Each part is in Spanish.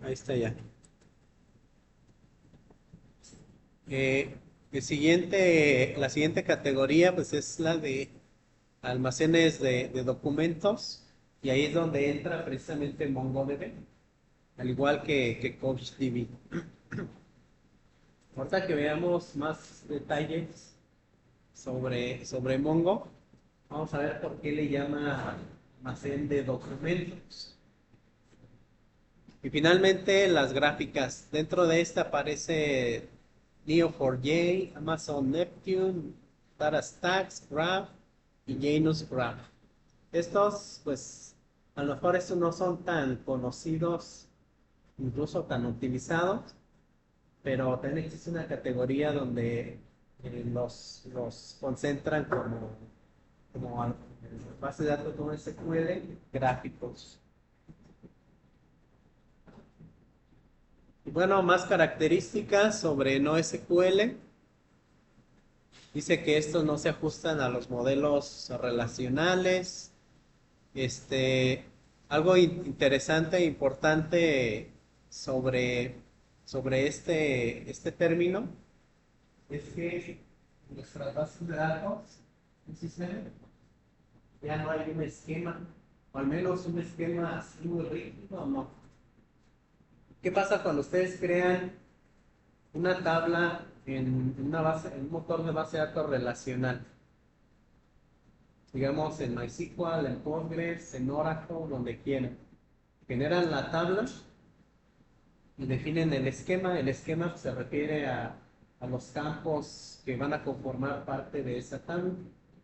Ahí está ya. La siguiente categoría pues es la de almacenes de documentos y ahí es donde entra precisamente MongoDB, al igual que CouchDB. Ahorita que veamos más detalles sobre Mongo, vamos a ver por qué le llama almacén de documentos. Y finalmente las gráficas. Dentro de esta aparece Neo4j, Amazon Neptune, DataStax, Graph y Janus Graph. Estos, pues, a lo mejor estos no son tan conocidos, incluso tan utilizados, pero también existe una categoría donde los concentran como base de datos como SQL gráficos. Y bueno, más características sobre NoSQL. Dice que estos no se ajustan a los modelos relacionales. Este, algo interesante e importante sobre, sobre este término es que nuestras bases de datos, un sistema, ya no hay un esquema, o al menos un esquema así muy rígido, ¿no? ¿Qué pasa cuando ustedes crean una tabla en un motor de base de datos relacional? Digamos en MySQL, en Postgres, en Oracle, donde quieran. Generan la tabla y definen el esquema. El esquema se refiere a los campos que van a conformar parte de esa tabla,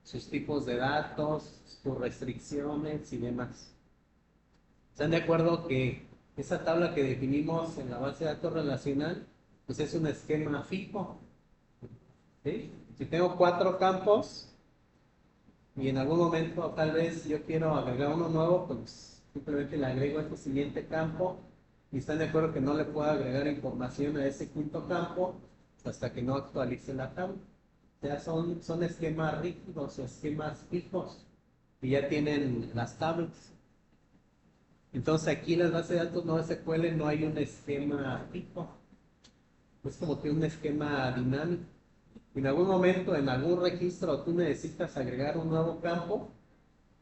sus tipos de datos, sus restricciones y demás. ¿Están de acuerdo que esa tabla que definimos en la base de datos relacional, pues es un esquema fijo? ¿Sí? Si tengo 4 campos y en algún momento tal vez yo quiero agregar uno nuevo, pues simplemente le agrego este siguiente campo y están de acuerdo que no le puedo agregar información a ese quinto campo hasta que no actualice la tabla. O sea, son esquemas rígidos o esquemas fijos y ya tienen las tablas. Entonces aquí en las bases de datos no SQL no hay un esquema fijo, es como que un esquema dinámico. En algún momento, en algún registro, tú necesitas agregar un nuevo campo,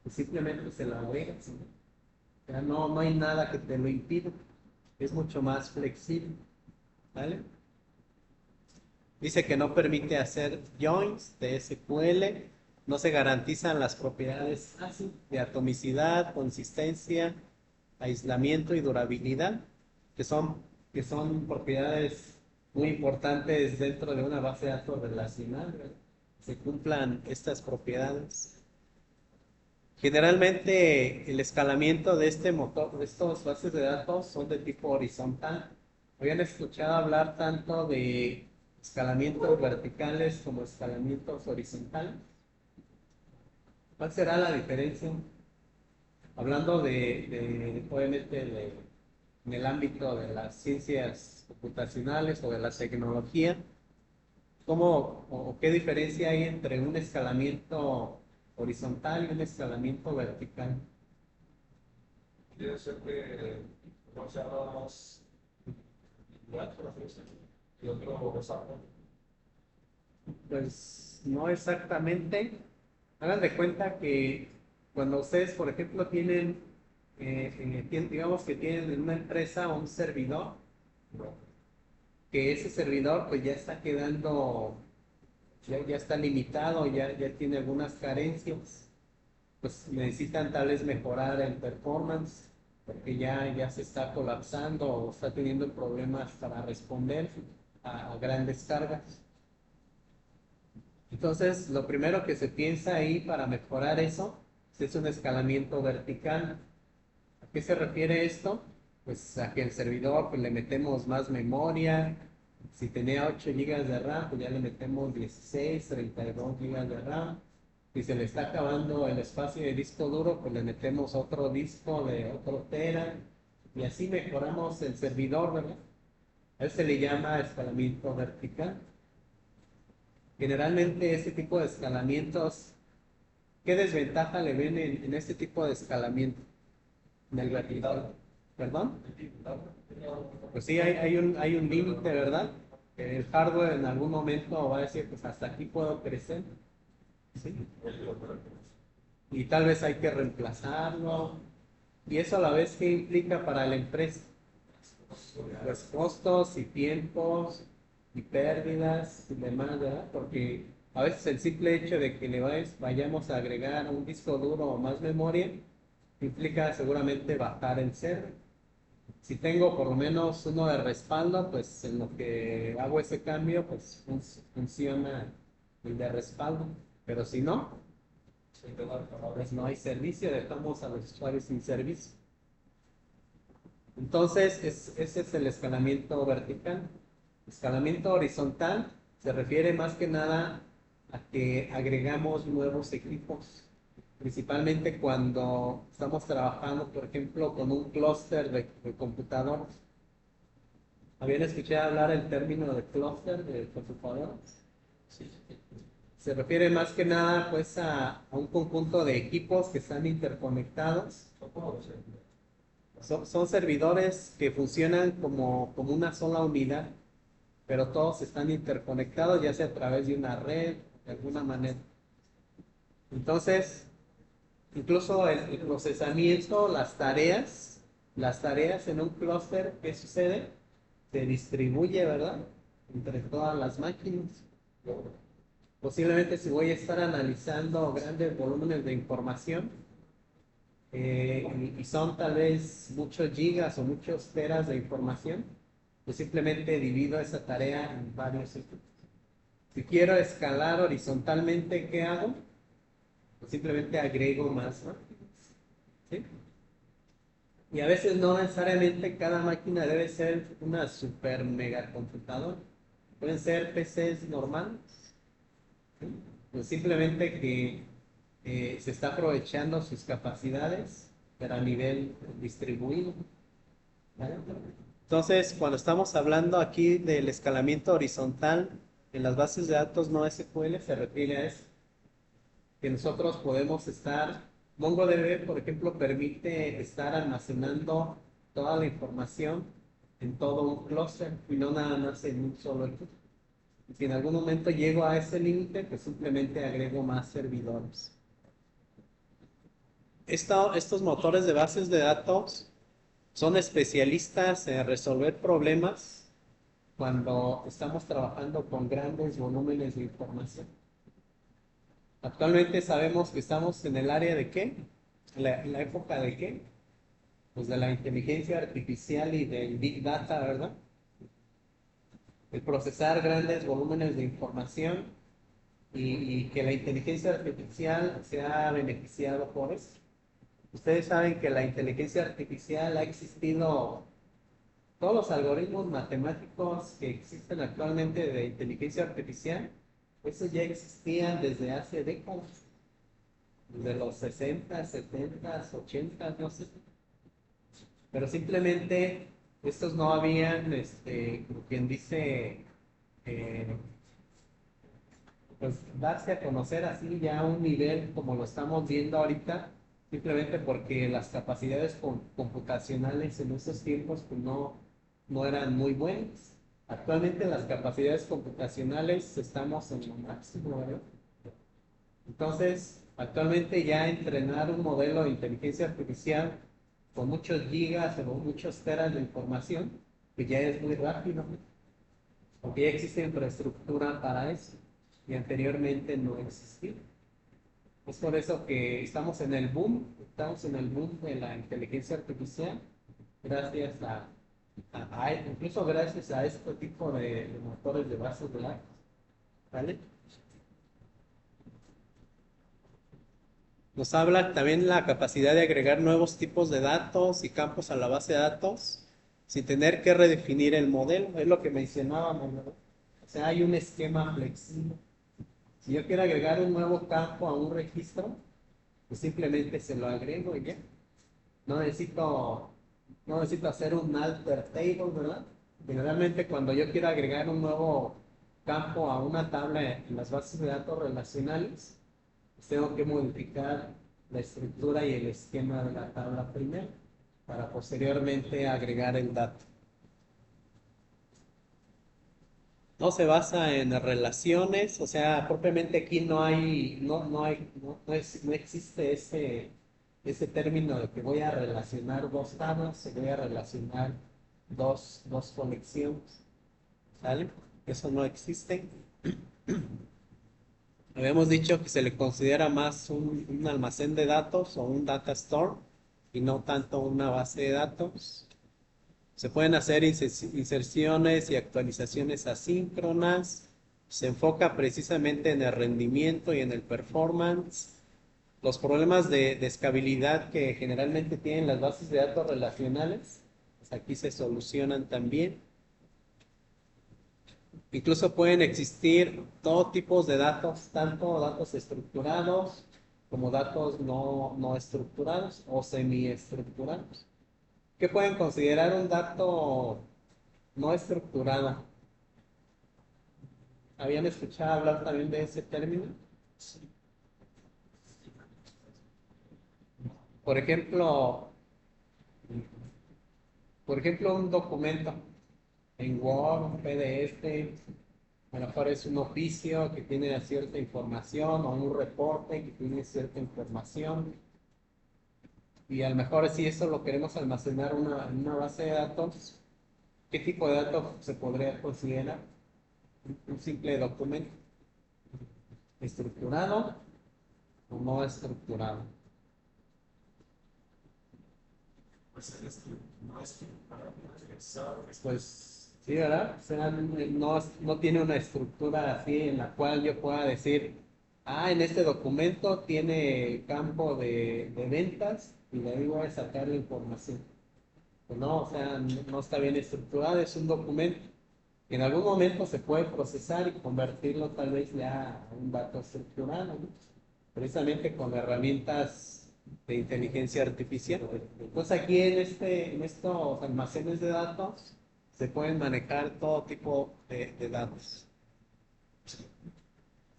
pues simplemente se lo agregas, ¿no? O sea, no hay nada que te lo impida, es mucho más flexible, ¿vale? Dice que no permite hacer joins de SQL, no se garantizan las propiedades de atomicidad, consistencia, aislamiento y durabilidad, que son, que son propiedades muy importantes dentro de una base de datos relacional, ¿verdad? Se cumplan estas propiedades. Generalmente el escalamiento de este motor, de estas bases de datos son de tipo horizontal. ¿Habían escuchado hablar tanto de escalamientos verticales como escalamientos horizontales? ¿Cuál será la diferencia? Hablando obviamente, en el ámbito de las ciencias computacionales o de la tecnología, ¿cómo o qué diferencia hay entre un escalamiento horizontal y un escalamiento vertical? Debe ser que no se habla más igual, por así decirlo, y otro desarrollo. Pues no exactamente. Hagan de cuenta que cuando ustedes, por ejemplo, digamos que tienen en una empresa un servidor, que ese servidor pues ya está quedando, ya está limitado, ya tiene algunas carencias, pues necesitan tal vez mejorar el performance, porque ya se está colapsando o está teniendo problemas para responder a grandes cargas. Entonces, lo primero que se piensa ahí para mejorar eso es un escalamiento vertical. ¿A qué se refiere esto? Pues a que el servidor pues, le metemos más memoria. Si tenía 8 GB de RAM, pues ya le metemos 16, 32 GB de RAM. Si se le está acabando el espacio de disco duro, pues le metemos otro disco de otro tera. Y así mejoramos el servidor, ¿verdad? A eso se le llama escalamiento vertical. Generalmente este tipo de escalamientos, ¿qué desventaja le ven en este tipo de escalamiento en el vertical? ¿Perdón? Pues sí, hay un límite, ¿verdad? El hardware en algún momento va a decir, pues hasta aquí puedo crecer. ¿Sí? Y tal vez hay que reemplazarlo. Y eso a la vez que implica para la empresa, pues costos y tiempos y pérdidas y demás, ¿verdad? Porque a veces el simple hecho de que vayamos a agregar un disco duro o más memoria implica seguramente bajar el server. Si tengo por lo menos uno de respaldo, pues en lo que hago ese cambio, pues funciona el de respaldo. Pero si no, pues no hay servicio, dejamos a los usuarios sin servicio. Entonces, ese es el escalamiento vertical. Escalamiento horizontal se refiere más que nada a que agregamos nuevos equipos, principalmente cuando estamos trabajando, por ejemplo, con un clúster de computadores. ¿Habían escuchado hablar el término de clúster de computadores? Sí. Se refiere más que nada pues a un conjunto de equipos que están interconectados. Son servidores que funcionan como una sola unidad, pero todos están interconectados, ya sea a través de una red, de alguna manera. Entonces, incluso el procesamiento, las tareas en un clúster, ¿qué sucede? Se distribuye, ¿verdad? Entre todas las máquinas. Posiblemente si voy a estar analizando grandes volúmenes de información, y son tal vez muchos gigas o muchos teras de información, pues simplemente divido esa tarea en varios equipos. Si quiero escalar horizontalmente, ¿qué hago? Pues simplemente agrego más máquinas. ¿Sí? Y a veces no necesariamente cada máquina debe ser una super mega computadora. Pueden ser PCs normales. ¿Sí? Pues simplemente que se está aprovechando sus capacidades, pero a nivel distribuido. ¿Vale? Entonces, cuando estamos hablando aquí del escalamiento horizontal en las bases de datos no SQL, se refiere a eso, que nosotros podemos MongoDB, por ejemplo, permite estar almacenando toda la información en todo un clúster y no nada más en un solo equipo. Si en algún momento llego a ese límite, pues simplemente agrego más servidores. Estos motores de bases de datos son especialistas en resolver problemas cuando estamos trabajando con grandes volúmenes de información. Actualmente sabemos que estamos en el área de ¿qué? La época de ¿qué? Pues de la inteligencia artificial y del Big Data, ¿verdad? El procesar grandes volúmenes de información y que la inteligencia artificial se ha beneficiado por eso. Ustedes saben que la inteligencia artificial ha existido, todos los algoritmos matemáticos que existen actualmente de inteligencia artificial, esos ya existían desde hace décadas, desde los 60, 70, 80, no sé. Pero simplemente estos no habían, como quien dice, eh, pues darse a conocer así ya a un nivel como lo estamos viendo ahorita, simplemente porque las capacidades computacionales en esos tiempos pues no eran muy buenas. Actualmente las capacidades computacionales estamos en lo máximo, ¿verdad? Entonces, actualmente ya entrenar un modelo de inteligencia artificial con muchos gigas o muchos teras de información, pues ya es muy rápido, ¿no? Porque ya existe infraestructura para eso y anteriormente no existía. Es por eso que estamos en el boom de la inteligencia artificial, gracias incluso gracias a este tipo de motores de bases de datos. ¿Vale? Nos habla también la capacidad de agregar nuevos tipos de datos y campos a la base de datos sin tener que redefinir el modelo. Es lo que mencionábamos, ¿no? O sea, hay un esquema flexible. Si yo quiero agregar un nuevo campo a un registro, pues simplemente se lo agrego y ya. No necesito, no necesito hacer un alter table, ¿verdad? Generalmente cuando yo quiero agregar un nuevo campo a una tabla en las bases de datos relacionales, pues tengo que modificar la estructura y el esquema de la tabla primero. para posteriormente agregar el dato. No se basa en relaciones, o sea, propiamente aquí no existe ese término de que voy a relacionar dos tablas o voy a relacionar dos conexiones, ¿sale? Eso no existe. Habíamos dicho que se le considera más un almacén de datos o un data store y no tanto una base de datos. Se pueden hacer inserciones y actualizaciones asíncronas. Se enfoca precisamente en el rendimiento y en el performance. Los problemas de escalabilidad que generalmente tienen las bases de datos relacionales, pues aquí se solucionan también. Incluso pueden existir todo tipos de datos, tanto datos estructurados como datos no estructurados o semiestructurados. ¿Qué pueden considerar un dato no estructurado? ¿Habían escuchado hablar también de ese término? Por ejemplo, un documento en Word, un PDF, a lo mejor es un oficio que tiene cierta información o un reporte que tiene cierta información. Y a lo mejor si eso lo queremos almacenar en una base de datos, ¿qué tipo de datos se podría considerar? Un simple documento. ¿Estructurado o no estructurado? Pues sí, ¿verdad? O sea, no tiene una estructura así en la cual yo pueda decir, en este documento tiene campo de ventas y de ahí voy a sacar la información. Pues no, o sea, no está bien estructurado, es un documento. En algún momento se puede procesar y convertirlo tal vez ya a un dato estructurado, ¿no? Precisamente con herramientas de inteligencia artificial. Entonces aquí en estos almacenes de datos se pueden manejar todo tipo de datos.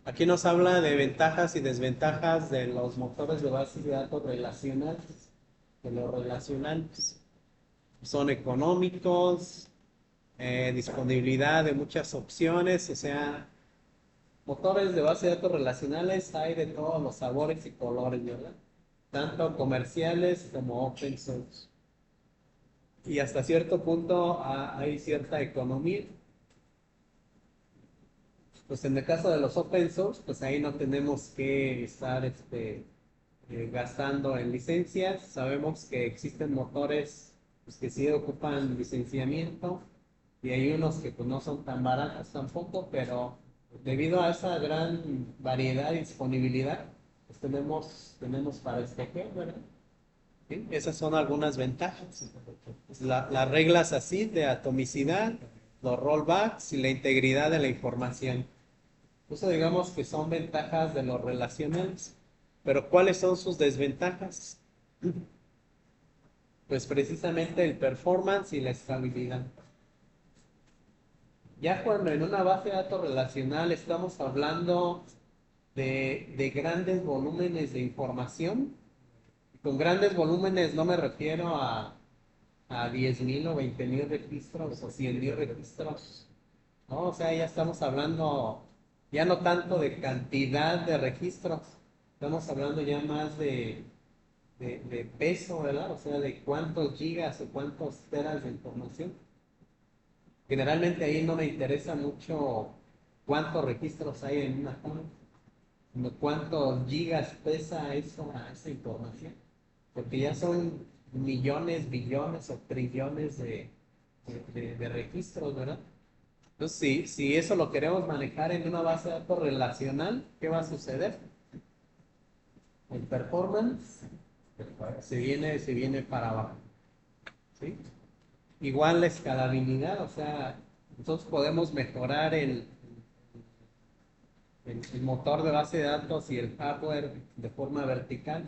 Aquí nos habla de ventajas y desventajas de los motores de bases de datos relacionales, de los relacionales. Son económicos, disponibilidad de muchas opciones, o sea, motores de base de datos relacionales hay de todos los sabores y colores, ¿verdad? Tanto comerciales como open source. Y hasta cierto punto hay cierta economía. Pues en el caso de los open source, pues ahí no tenemos que estar gastando en licencias. Sabemos que existen motores pues, que sí ocupan licenciamiento y hay unos que pues, no son tan baratos tampoco, pero debido a esa gran variedad y disponibilidad, pues tenemos para escoger, ¿verdad? ¿Sí? Esas son algunas ventajas. Las reglas así de atomicidad, los rollbacks y la integridad de la información. Eso digamos que son ventajas de los relacionales. Pero ¿cuáles son sus desventajas? Pues precisamente el performance y la estabilidad. Ya cuando en una base de datos relacional estamos hablando de grandes volúmenes de información, con grandes volúmenes no me refiero a 10,000 o 20,000 registros o 100,000 registros, ¿no? O sea, ya estamos hablando ya no tanto de cantidad de registros, estamos hablando ya más de peso, ¿verdad? O sea, de cuántos gigas o cuántos teras de información. Generalmente ahí no me interesa mucho cuántos registros hay en una tabla, sino cuántos gigas pesa esa información, porque ya son millones, billones o trillones de registros, ¿verdad? Entonces, si eso lo queremos manejar en una base de datos relacional, ¿qué va a suceder? El performance se viene para abajo, ¿sí? Igual la escalabilidad, o sea, nosotros podemos mejorar el motor de base de datos y el hardware de forma vertical,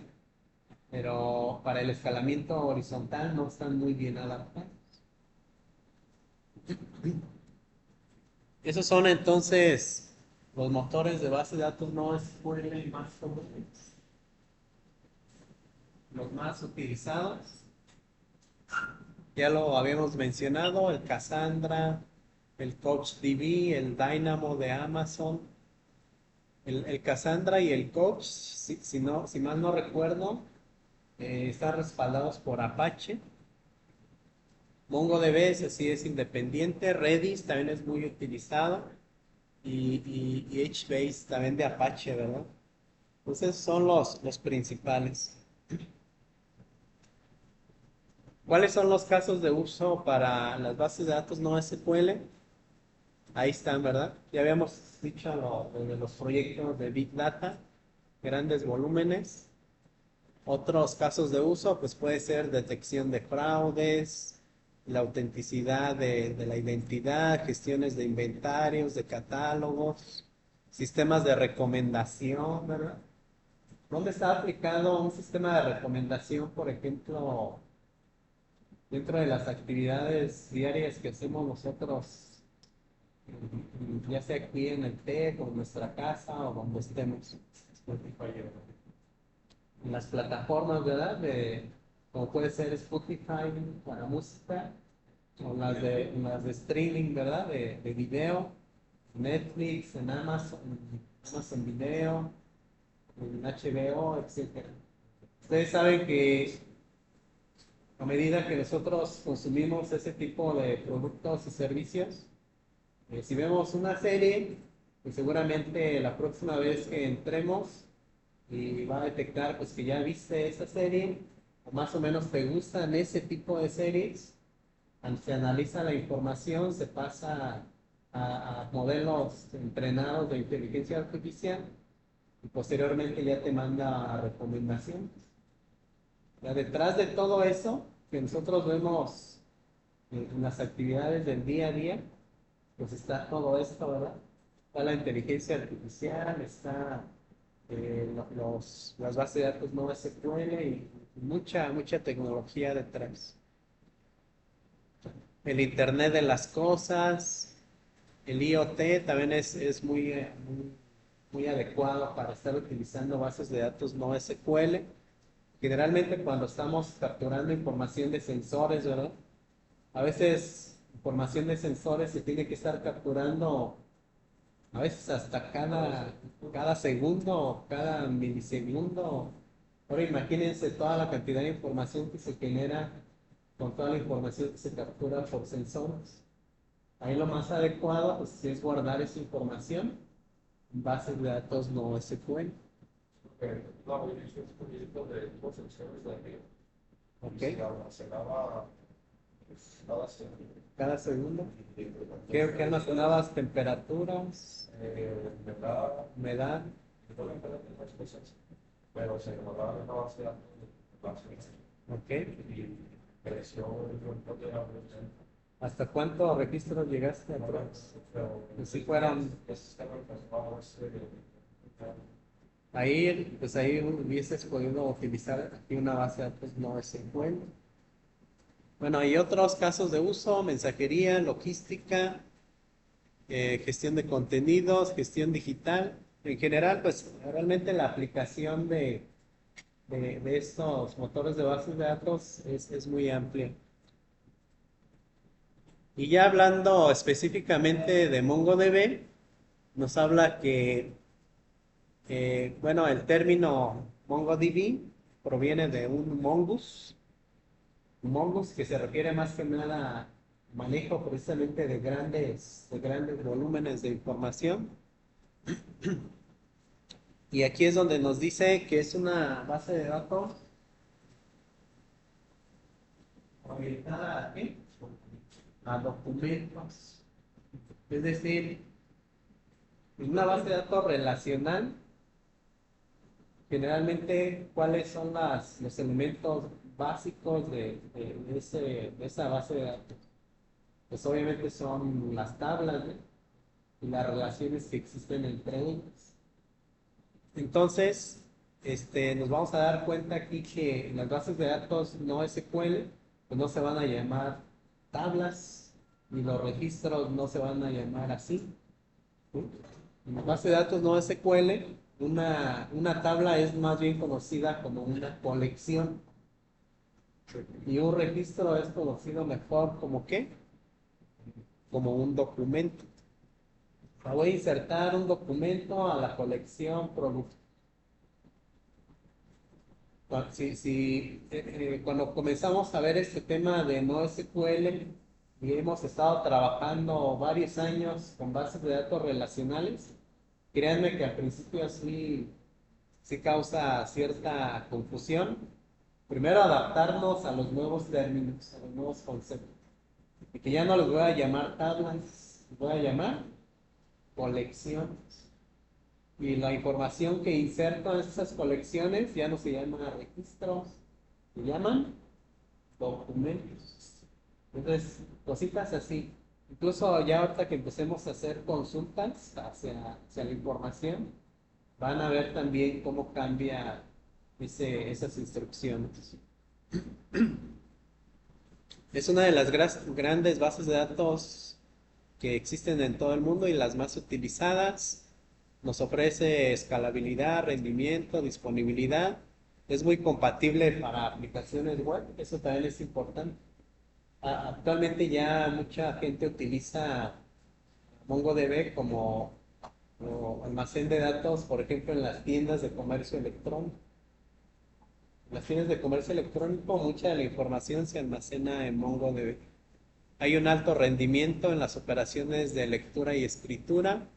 pero para el escalamiento horizontal no están muy bien adaptados. Esos son entonces los motores de base de datos no SQL más comunes, los más utilizados. Ya lo habíamos mencionado, el Cassandra, el CouchDB, el Dynamo de Amazon. El Cassandra y el Coach, si mal no recuerdo, están respaldados por Apache. MongoDB sí es independiente. Redis también es muy utilizado. Y HBase también de Apache, ¿verdad? Entonces son los principales. ¿Cuáles son los casos de uso para las bases de datos no SQL? Ahí están, ¿verdad? Ya habíamos dicho lo de los proyectos de Big Data, grandes volúmenes. Otros casos de uso, pues puede ser detección de fraudes, la autenticidad de la identidad, gestiones de inventarios, de catálogos, sistemas de recomendación, ¿verdad? ¿Dónde está aplicado un sistema de recomendación, por ejemplo, dentro de las actividades diarias que hacemos nosotros, ya sea aquí en el TEC o en nuestra casa o donde estemos? Spotify, en las plataformas, ¿verdad? Como puede ser Spotify para música, o las de streaming, ¿verdad? De video, Netflix, en Amazon Video, en HBO, etcétera. Ustedes saben que a medida que nosotros consumimos ese tipo de productos y servicios, si vemos una serie, pues seguramente la próxima vez que entremos y va a detectar pues que ya viste esa serie, o más o menos te gustan ese tipo de series, se analiza la información, se pasa a modelos entrenados de inteligencia artificial y posteriormente ya te manda recomendaciones. Ya detrás de todo eso que nosotros vemos en las actividades del día a día, pues está todo esto, ¿verdad? Está la inteligencia artificial, está las bases de datos no SQL y mucha tecnología detrás. El Internet de las cosas, el IoT también es muy adecuado para estar utilizando bases de datos no SQL. Generalmente cuando estamos capturando información de sensores, ¿verdad? A veces información de sensores se tiene que estar capturando a veces hasta cada segundo, cada milisegundo. Ahora imagínense toda la cantidad de información que se genera con toda la información que se captura por sensores. Ahí lo más adecuado pues, es guardar esa información en bases de datos no SQL. No, yo hice un proyecto de dos secciones de río. ¿Ok? Se almacenaba pues, cada segundo. Cada segundo. ¿Qué almacenabas? Temperaturas, Humedad, humedad. todo diferentes cosas. Pero se guardaba en una base de datos de base. ¿Ok? Y creció un montón de datos. ¿Hasta cuántos registros llegaste? Pues sí fueron. Ahí hubieses podido utilizar aquí una base de datos no SQL. Bueno, hay otros casos de uso: mensajería, logística, gestión de contenidos, gestión digital. En general, pues realmente la aplicación de estos motores de bases de datos es muy amplia. Y ya hablando específicamente de MongoDB, nos habla que, bueno, el término MongoDB proviene de un mongoose que se refiere más que nada a manejo precisamente de grandes volúmenes de información. Y aquí es donde nos dice que es una base de datos orientada ¿a qué? A documentos. Es decir, es una base de datos relacional. Generalmente, ¿cuáles son los elementos básicos de esa base de datos? Pues obviamente son las tablas, ¿no? Y las relaciones que existen entre ellas. Entonces, nos vamos a dar cuenta aquí que las bases de datos no SQL pues no se van a llamar tablas y los registros no se van a llamar así. ¿Sí? En la base de datos no SQL, una tabla es más bien conocida como una colección. Y un registro es conocido mejor como ¿qué? Como un documento. Voy a insertar un documento a la colección producto. Cuando comenzamos a ver este tema de NoSQL y hemos estado trabajando varios años con bases de datos relacionales, créanme que al principio sí causa cierta confusión. Primero adaptarnos a los nuevos términos, a los nuevos conceptos. Y que ya no les voy a llamar tablas, les voy a llamar colecciones. Y la información que inserto en esas colecciones ya no se llama registros, se llaman documentos. Entonces, cositas así. Incluso ya ahorita que empecemos a hacer consultas hacia la información, van a ver también cómo cambia esas instrucciones. Es una de las grandes bases de datos que existen en todo el mundo y las más utilizadas. Nos ofrece escalabilidad, rendimiento, disponibilidad. Es muy compatible para aplicaciones web, eso también es importante. Actualmente ya mucha gente utiliza MongoDB como almacén de datos, por ejemplo, en las tiendas de comercio electrónico. En las tiendas de comercio electrónico, mucha de la información se almacena en MongoDB. Hay un alto rendimiento en las operaciones de lectura y escritura,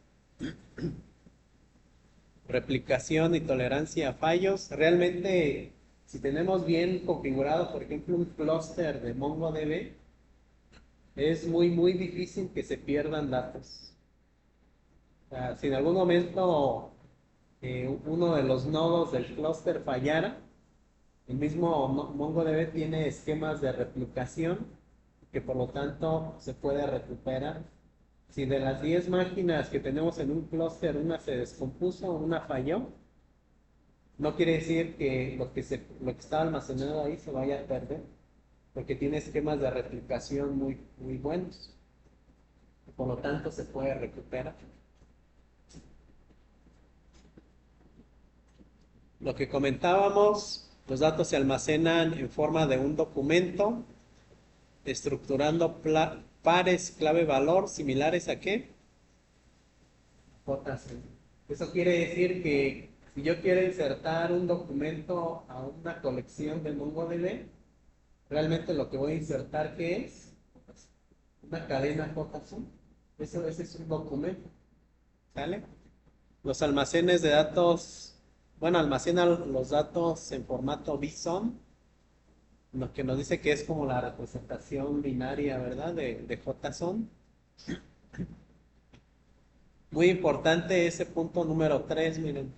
replicación y tolerancia a fallos. Realmente, si tenemos bien configurado, por ejemplo, un clúster de MongoDB, es muy difícil que se pierdan datos. O sea, si en algún momento uno de los nodos del clúster fallara, el mismo MongoDB tiene esquemas de replicación que por lo tanto se puede recuperar. Si de las 10 máquinas que tenemos en un clúster, una se descompuso, una falló, no quiere decir que lo que estaba almacenado ahí se vaya a perder, porque tiene esquemas de replicación muy buenos. Por lo tanto, se puede recuperar. Lo que comentábamos, los datos se almacenan en forma de un documento, estructurando pares clave-valor similares a ¿qué? JSON. Eso quiere decir que si yo quiero insertar un documento a una colección de MongoDB, realmente lo que voy a insertar, ¿qué es? Una cadena JSON. Ese es un documento. ¿Sale? Los almacenes de datos, bueno, almacenan los datos en formato BSON, lo que nos dice que es como la representación binaria, ¿verdad? De JSON. Muy importante ese punto número 3, miren.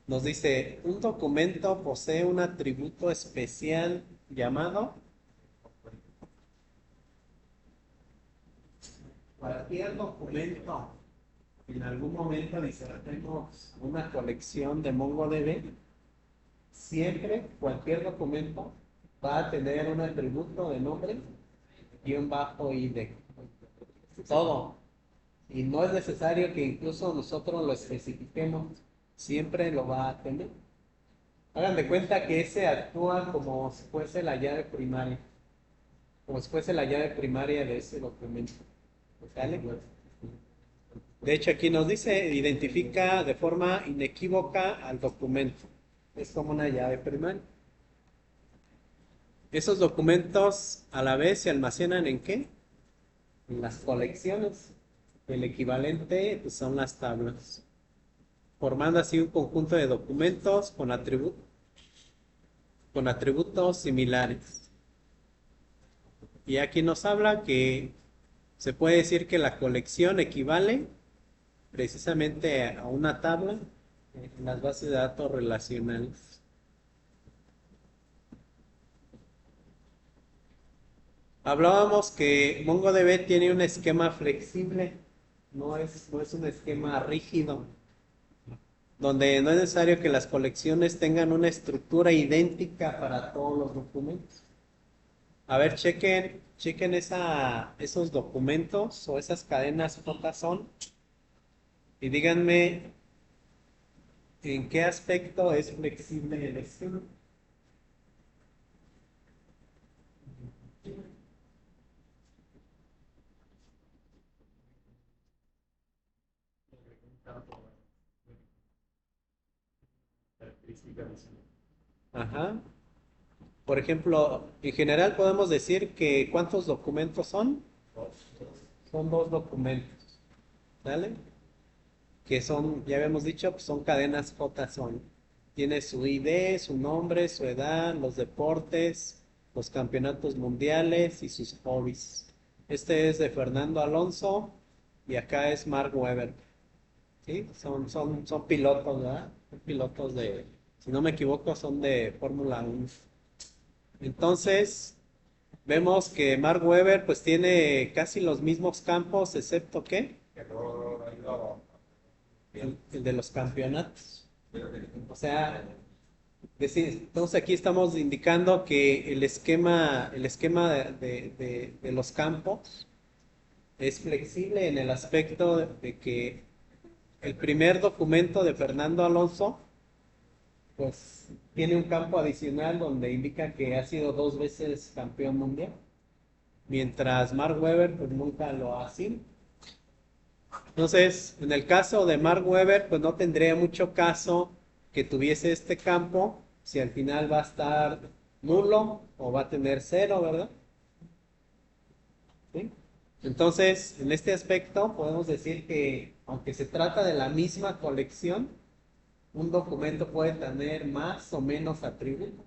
Nos dice, un documento posee un atributo especial llamado cualquier documento. En algún momento insertemos una colección de MongoDB. Siempre cualquier documento va a tener un atributo de nombre --id. Todo. Y no es necesario que incluso nosotros lo especifiquemos. Siempre lo va a tener. Hagan de cuenta que ese actúa como si fuese la llave primaria. Como si fuese la llave primaria de ese documento. ¿Sale? De hecho, aquí nos dice, identifica de forma inequívoca al documento. Es como una llave primaria. Esos documentos a la vez se almacenan ¿en qué? En las colecciones. El equivalente pues, son las tablas. Formando así un conjunto de documentos con atributos similares. Y aquí nos habla que se puede decir que la colección equivale precisamente a una tabla en las bases de datos relacionales. Hablábamos que MongoDB tiene un esquema flexible, no es un esquema rígido, donde no es necesario que las colecciones tengan una estructura idéntica para todos los documentos. A ver, chequen esos documentos o esas cadenas JSON y díganme en qué aspecto es flexible el esquema. Ajá. Por ejemplo, en general podemos decir que ¿cuántos documentos son? Son dos documentos, ¿vale? Que son, ya habíamos dicho, pues son cadenas JSON. Tiene su ID, su nombre, su edad, los deportes, los campeonatos mundiales y sus hobbies. Este es de Fernando Alonso y acá es Mark Webber. ¿Sí? Son pilotos, ¿verdad? Son pilotos de, si no me equivoco, son de Fórmula 1. Entonces, vemos que Mark Webber pues tiene casi los mismos campos, excepto que el de los campeonatos. O sea, entonces aquí estamos indicando que el esquema de los campos es flexible en el aspecto de que el primer documento de Fernando Alonso pues tiene un campo adicional donde indica que ha sido 2 veces campeón mundial, mientras Mark Webber pues nunca lo ha sido. Entonces, en el caso de Mark Webber, pues no tendría mucho caso que tuviese este campo si al final va a estar nulo o va a tener cero, ¿verdad? ¿Sí? Entonces, en este aspecto podemos decir que aunque se trata de la misma colección, un documento puede tener más o menos atributos.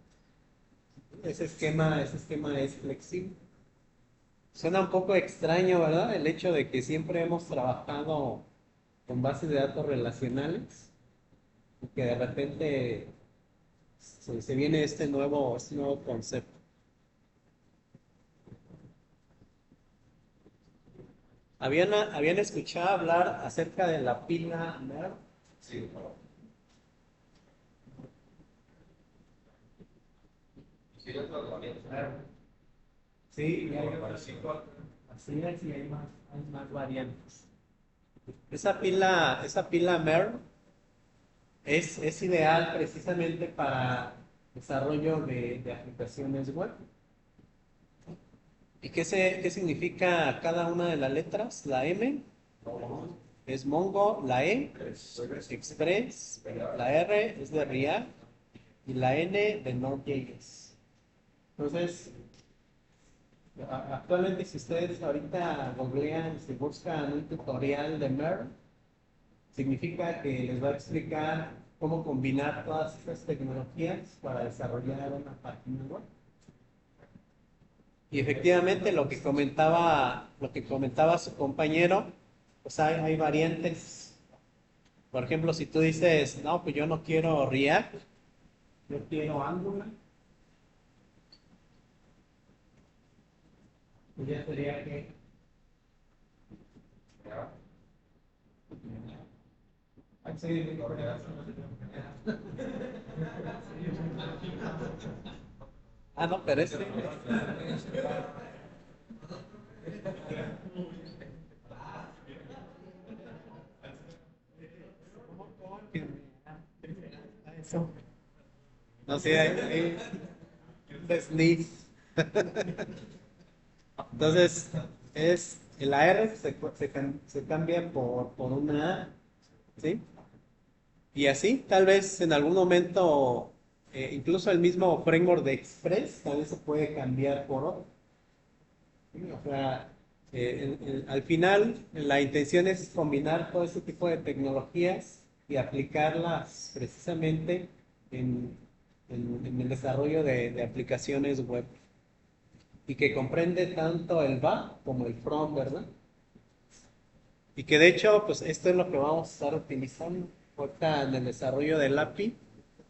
Ese esquema es flexible. Suena un poco extraño, ¿verdad? El hecho de que siempre hemos trabajado con bases de datos relacionales y que de repente se viene este nuevo concepto. ¿Habían escuchado hablar acerca de la pila NERV? Sí, no. Sí, otro también. Sí, y hay así es, y hay más variantes. Esa pila MERV es ideal precisamente para desarrollo de aplicaciones web. ¿Y qué significa cada una de las letras? La M es Mongo, la E Express, la R es de React y la N de Node.js. Entonces, actualmente si ustedes ahorita googlean, si buscan un tutorial de MERV, significa que les va a explicar cómo combinar todas estas tecnologías para desarrollar una página web. Y efectivamente lo que comentaba su compañero, pues hay variantes. Por ejemplo, si tú dices, no, pues yo no quiero React, yo quiero Angular, pues ya sería que ah, no, pero eso. No sé, hay un sneeze. Entonces, la R se cambia por una A, ¿sí? Y así, tal vez en algún momento, incluso el mismo framework de Express, tal vez se puede cambiar por otro. ¿Sí? O sea, al final, la intención es combinar todo este tipo de tecnologías y aplicarlas precisamente en, en el desarrollo de aplicaciones web. Y que comprende tanto el back como el front, ¿verdad? Y que de hecho, pues esto es lo que vamos a estar utilizando. Ahorita en el desarrollo del API,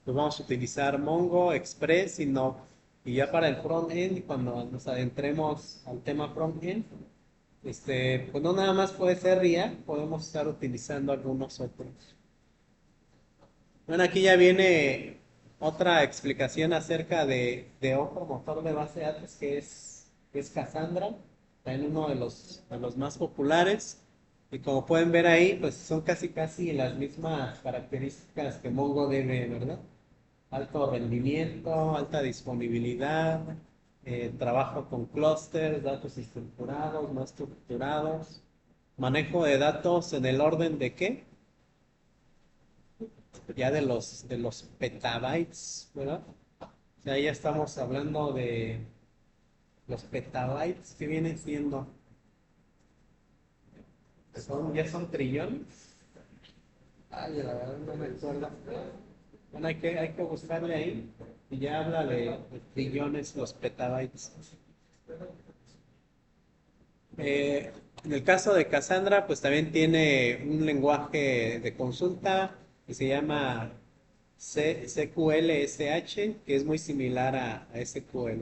pues vamos a utilizar Mongo, Express y Node. Y ya para el front-end, cuando nos adentremos al tema front-end, pues no nada más puede ser React, podemos estar utilizando algunos otros. Bueno, aquí ya viene otra explicación acerca de otro motor de base de datos que es Cassandra, también uno de los más populares. Y como pueden ver ahí, pues son casi casi las mismas características que MongoDB, ¿verdad? Alto rendimiento, alta disponibilidad, trabajo con clústeres, datos estructurados, no estructurados, manejo de datos en el orden de ¿qué? ya de los petabytes, ¿verdad? O sea, ya estamos hablando de los petabytes que vienen siendo, ya son trillones. Ay, la verdad no me acuerdo. Bueno, hay que buscarle ahí y ya habla de trillones los petabytes. En el caso de Cassandra, pues también tiene un lenguaje de consulta que se llama SQLSH, que es muy similar a SQL.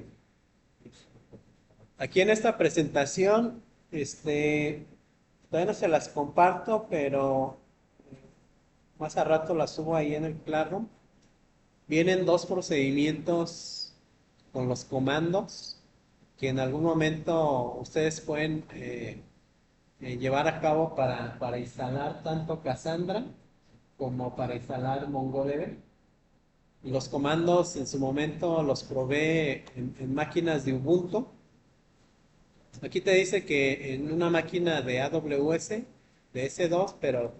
Aquí en esta presentación, todavía no se las comparto, pero más a rato las subo ahí en el Classroom. Vienen dos procedimientos con los comandos que en algún momento ustedes pueden llevar a cabo para instalar tanto Cassandra como para instalar MongoDB. Los comandos en su momento los probé en máquinas de Ubuntu. Aquí te dice que en una máquina de AWS, de S2, pero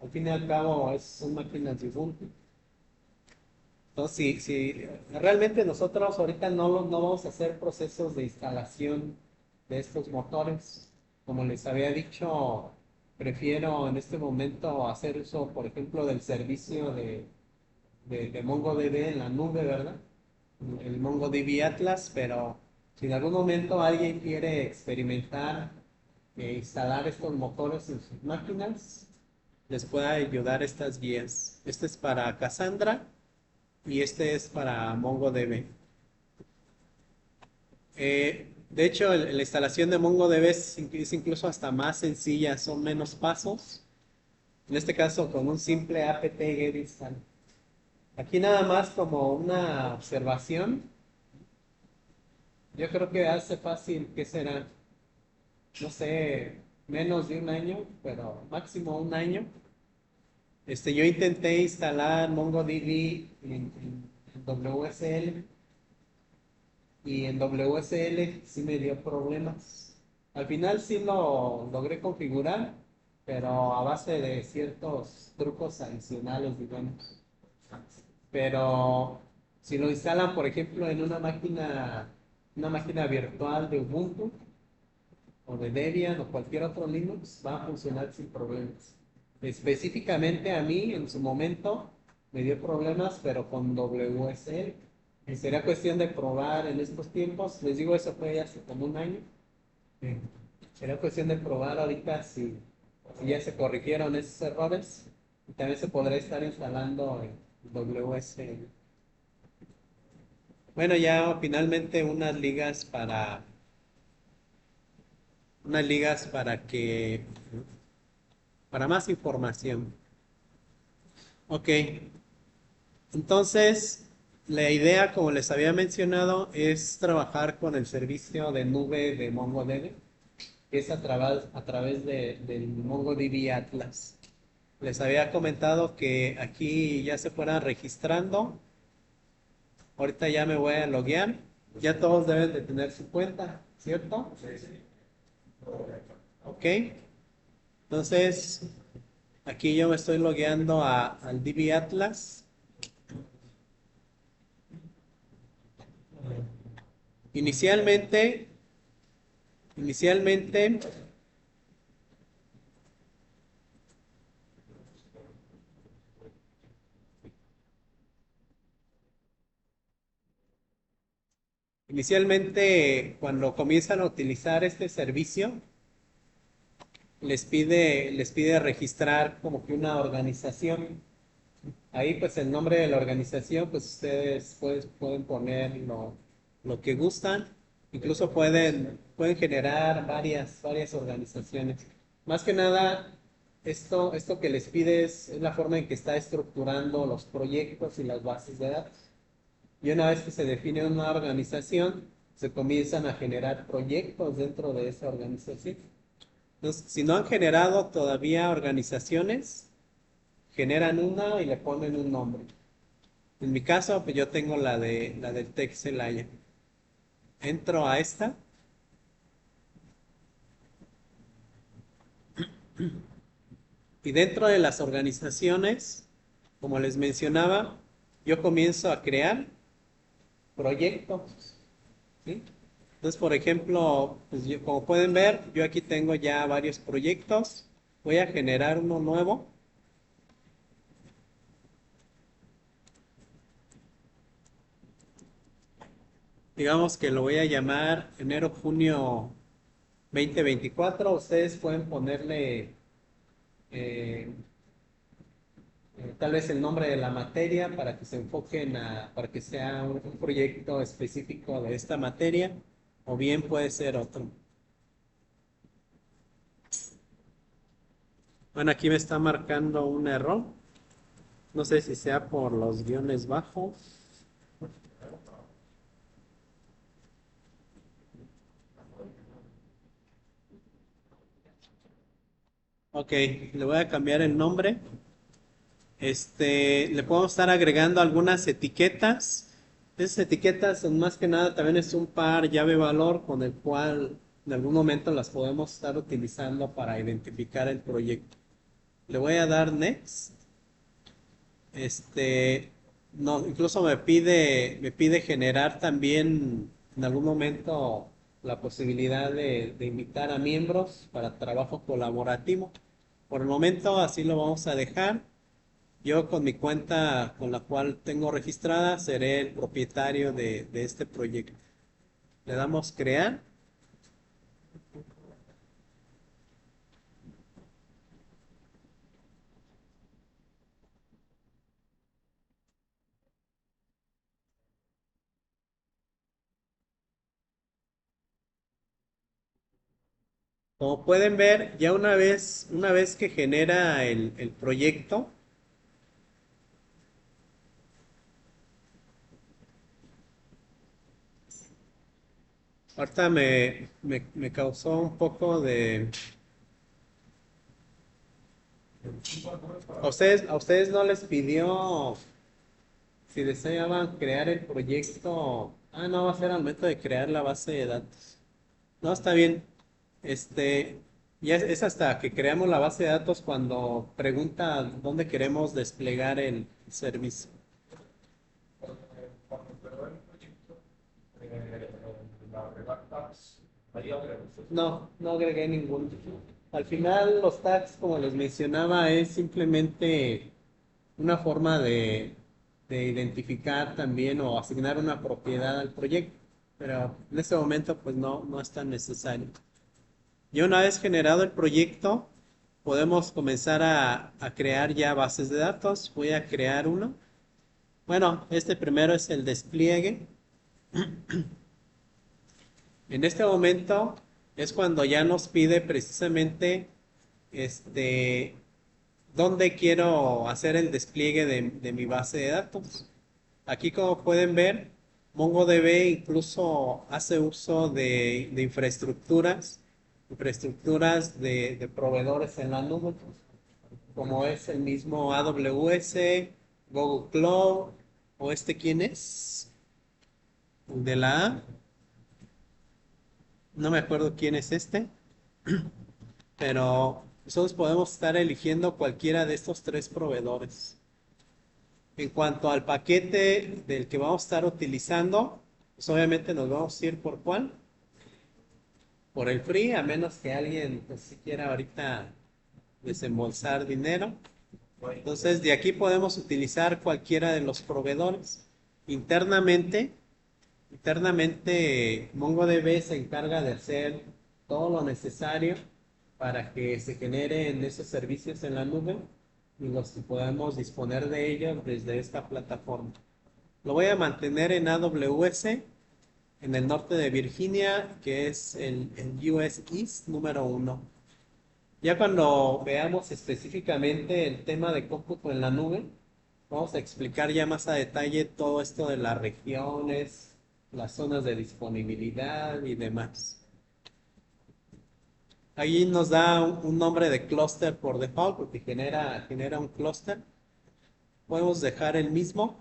al fin y al cabo son máquinas de Ubuntu. Entonces, si realmente nosotros ahorita no vamos a hacer procesos de instalación de estos motores. Como les había dicho, prefiero en este momento hacer uso, por ejemplo, del servicio de MongoDB en la nube, ¿verdad? El MongoDB Atlas, pero si en algún momento alguien quiere experimentar e instalar estos motores en sus máquinas, les puede ayudar estas guías. Este es para Cassandra y este es para MongoDB. De hecho, la instalación de MongoDB es incluso hasta más sencilla, son menos pasos. En este caso, con un simple apt-get install. Aquí nada más como una observación. Yo creo que hace fácil, ¿qué será? No sé, menos de un año, pero máximo un año. Yo intenté instalar MongoDB en WSL y en WSL sí me dio problemas. Al final sí lo logré configurar, pero a base de ciertos trucos adicionales, digamos. Pero si lo instalan, por ejemplo, en una máquina virtual de Ubuntu o de Debian o cualquier otro Linux, va a funcionar sin problemas. Específicamente a mí, en su momento, me dio problemas, pero con WSL. Y sería cuestión de probar en estos tiempos. Les digo, eso fue hace como un año. Sería cuestión de probar ahorita si ya se corrigieron esos errores. Y también se podrá estar instalando en WSL. Bueno, ya finalmente unas ligas para más información. Ok, entonces la idea, como les había mencionado, es trabajar con el servicio de nube de MongoDB, que es a través del MongoDB Atlas. Les había comentado que aquí ya se fueran registrando. Ahorita ya me voy a loguear. Ya todos deben de tener su cuenta, ¿cierto? Sí, sí. Ok. Entonces, aquí yo me estoy logueando al DB Atlas. Inicialmente, inicialmente, inicialmente, cuando comienzan a utilizar este servicio, les pide registrar como que una organización. Ahí pues el nombre de la organización, pues ustedes pueden poner lo que gustan. Incluso pueden generar varias organizaciones. Más que nada, esto que les pide es la forma en que está estructurando los proyectos y las bases de datos. Y una vez que se define una organización, se comienzan a generar proyectos dentro de esa organización. Entonces, si no han generado todavía organizaciones, generan una y le ponen un nombre. En mi caso, pues yo tengo la del Tech Celaya. Entro a esta y dentro de las organizaciones como les mencionaba, yo comienzo a crear proyectos, ¿sí? Entonces, por ejemplo, pues como pueden ver, yo aquí tengo ya varios proyectos. Voy a generar uno nuevo. Digamos que lo voy a llamar enero-junio 2024. Ustedes pueden ponerle eh, tal vez el nombre de la materia para que se enfoquen para que sea un proyecto específico de esta materia, o bien puede ser otro. Bueno, aquí me está marcando un error. No sé si sea por los guiones bajos. Ok, le voy a cambiar el nombre. Le podemos estar agregando algunas etiquetas. Esas etiquetas son más que nada también es un par llave valor con el cual en algún momento las podemos estar utilizando para identificar el proyecto. Le voy a dar next. No, incluso me pide generar también en algún momento la posibilidad de invitar a miembros para trabajo colaborativo. Por el momento así lo vamos a dejar. Yo con mi cuenta con la cual tengo registrada seré el propietario de este proyecto. Le damos crear. Como pueden ver, ya una vez que genera el proyecto, ahorita me causó un poco de... a ustedes no les pidió si deseaban crear el proyecto. Ah, no, va a ser al momento de crear la base de datos. No, está bien. Este, ya es hasta que creamos la base de datos cuando pregunta dónde queremos desplegar el servicio. Cuando quedó el proyecto, eh, la redactas, ahí agregaste. No, no agregué ningún. Al final los tags, como les mencionaba, es simplemente una forma de identificar también o asignar una propiedad al proyecto. Pero en este momento pues no es tan necesario. Y una vez generado el proyecto, podemos comenzar a crear ya bases de datos. Voy a crear uno. Bueno, este primero es el despliegue. En este momento es cuando ya nos pide precisamente este, dónde quiero hacer el despliegue de mi base de datos. Aquí como pueden ver, MongoDB incluso hace uso de infraestructuras de proveedores en la nube, como es el mismo AWS, Google Cloud, o ¿quién es? El de la A, no me acuerdo quién es pero nosotros podemos estar eligiendo cualquiera de estos tres proveedores. En cuanto al paquete del que vamos a estar utilizando, pues obviamente nos vamos a ir por cuál, por el free, a menos que alguien pues, si quiera ahorita desembolsar dinero. Entonces de aquí podemos utilizar cualquiera de los proveedores. Internamente, internamente MongoDB se encarga de hacer todo lo necesario para que se generen esos servicios en la nube y los que podamos disponer de ellos desde esta plataforma. Lo voy a mantener en AWS, en el norte de Virginia, que es el US East número 1. Ya cuando veamos específicamente el tema de cómputo en la nube, vamos a explicar ya más a detalle todo esto de las regiones, las zonas de disponibilidad y demás. Ahí nos da un nombre de clúster por default porque genera un clúster. Podemos dejar el mismo.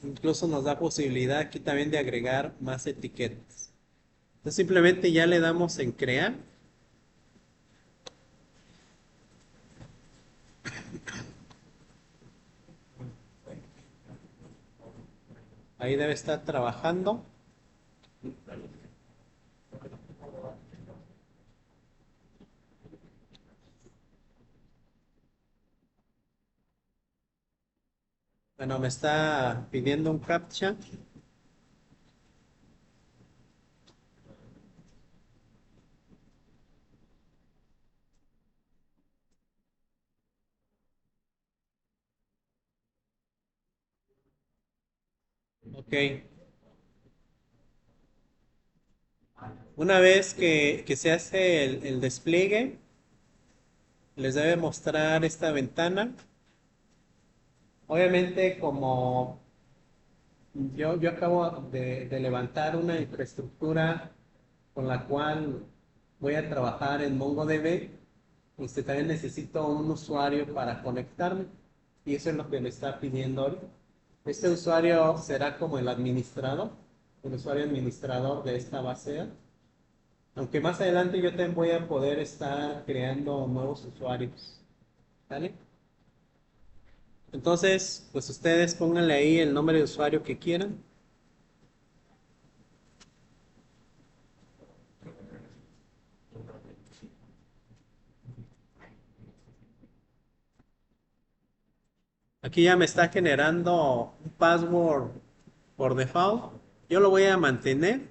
Incluso nos da posibilidad aquí también de agregar más etiquetas. Entonces simplemente ya le damos en crear. Ahí debe estar trabajando. Bueno, me está pidiendo un captcha. Ok. Una vez que se hace el despliegue, les debe mostrar esta ventana. Obviamente, como yo acabo de levantar una infraestructura con la cual voy a trabajar en MongoDB, también necesito un usuario para conectarme. Y eso es lo que me está pidiendo ahorita. Este usuario será como el usuario administrador de esta base de datos. Aunque más adelante yo también voy a poder estar creando nuevos usuarios. ¿Vale? Entonces, pues ustedes pónganle ahí el nombre de usuario que quieran. Aquí ya me está generando un password por default. Yo lo voy a mantener.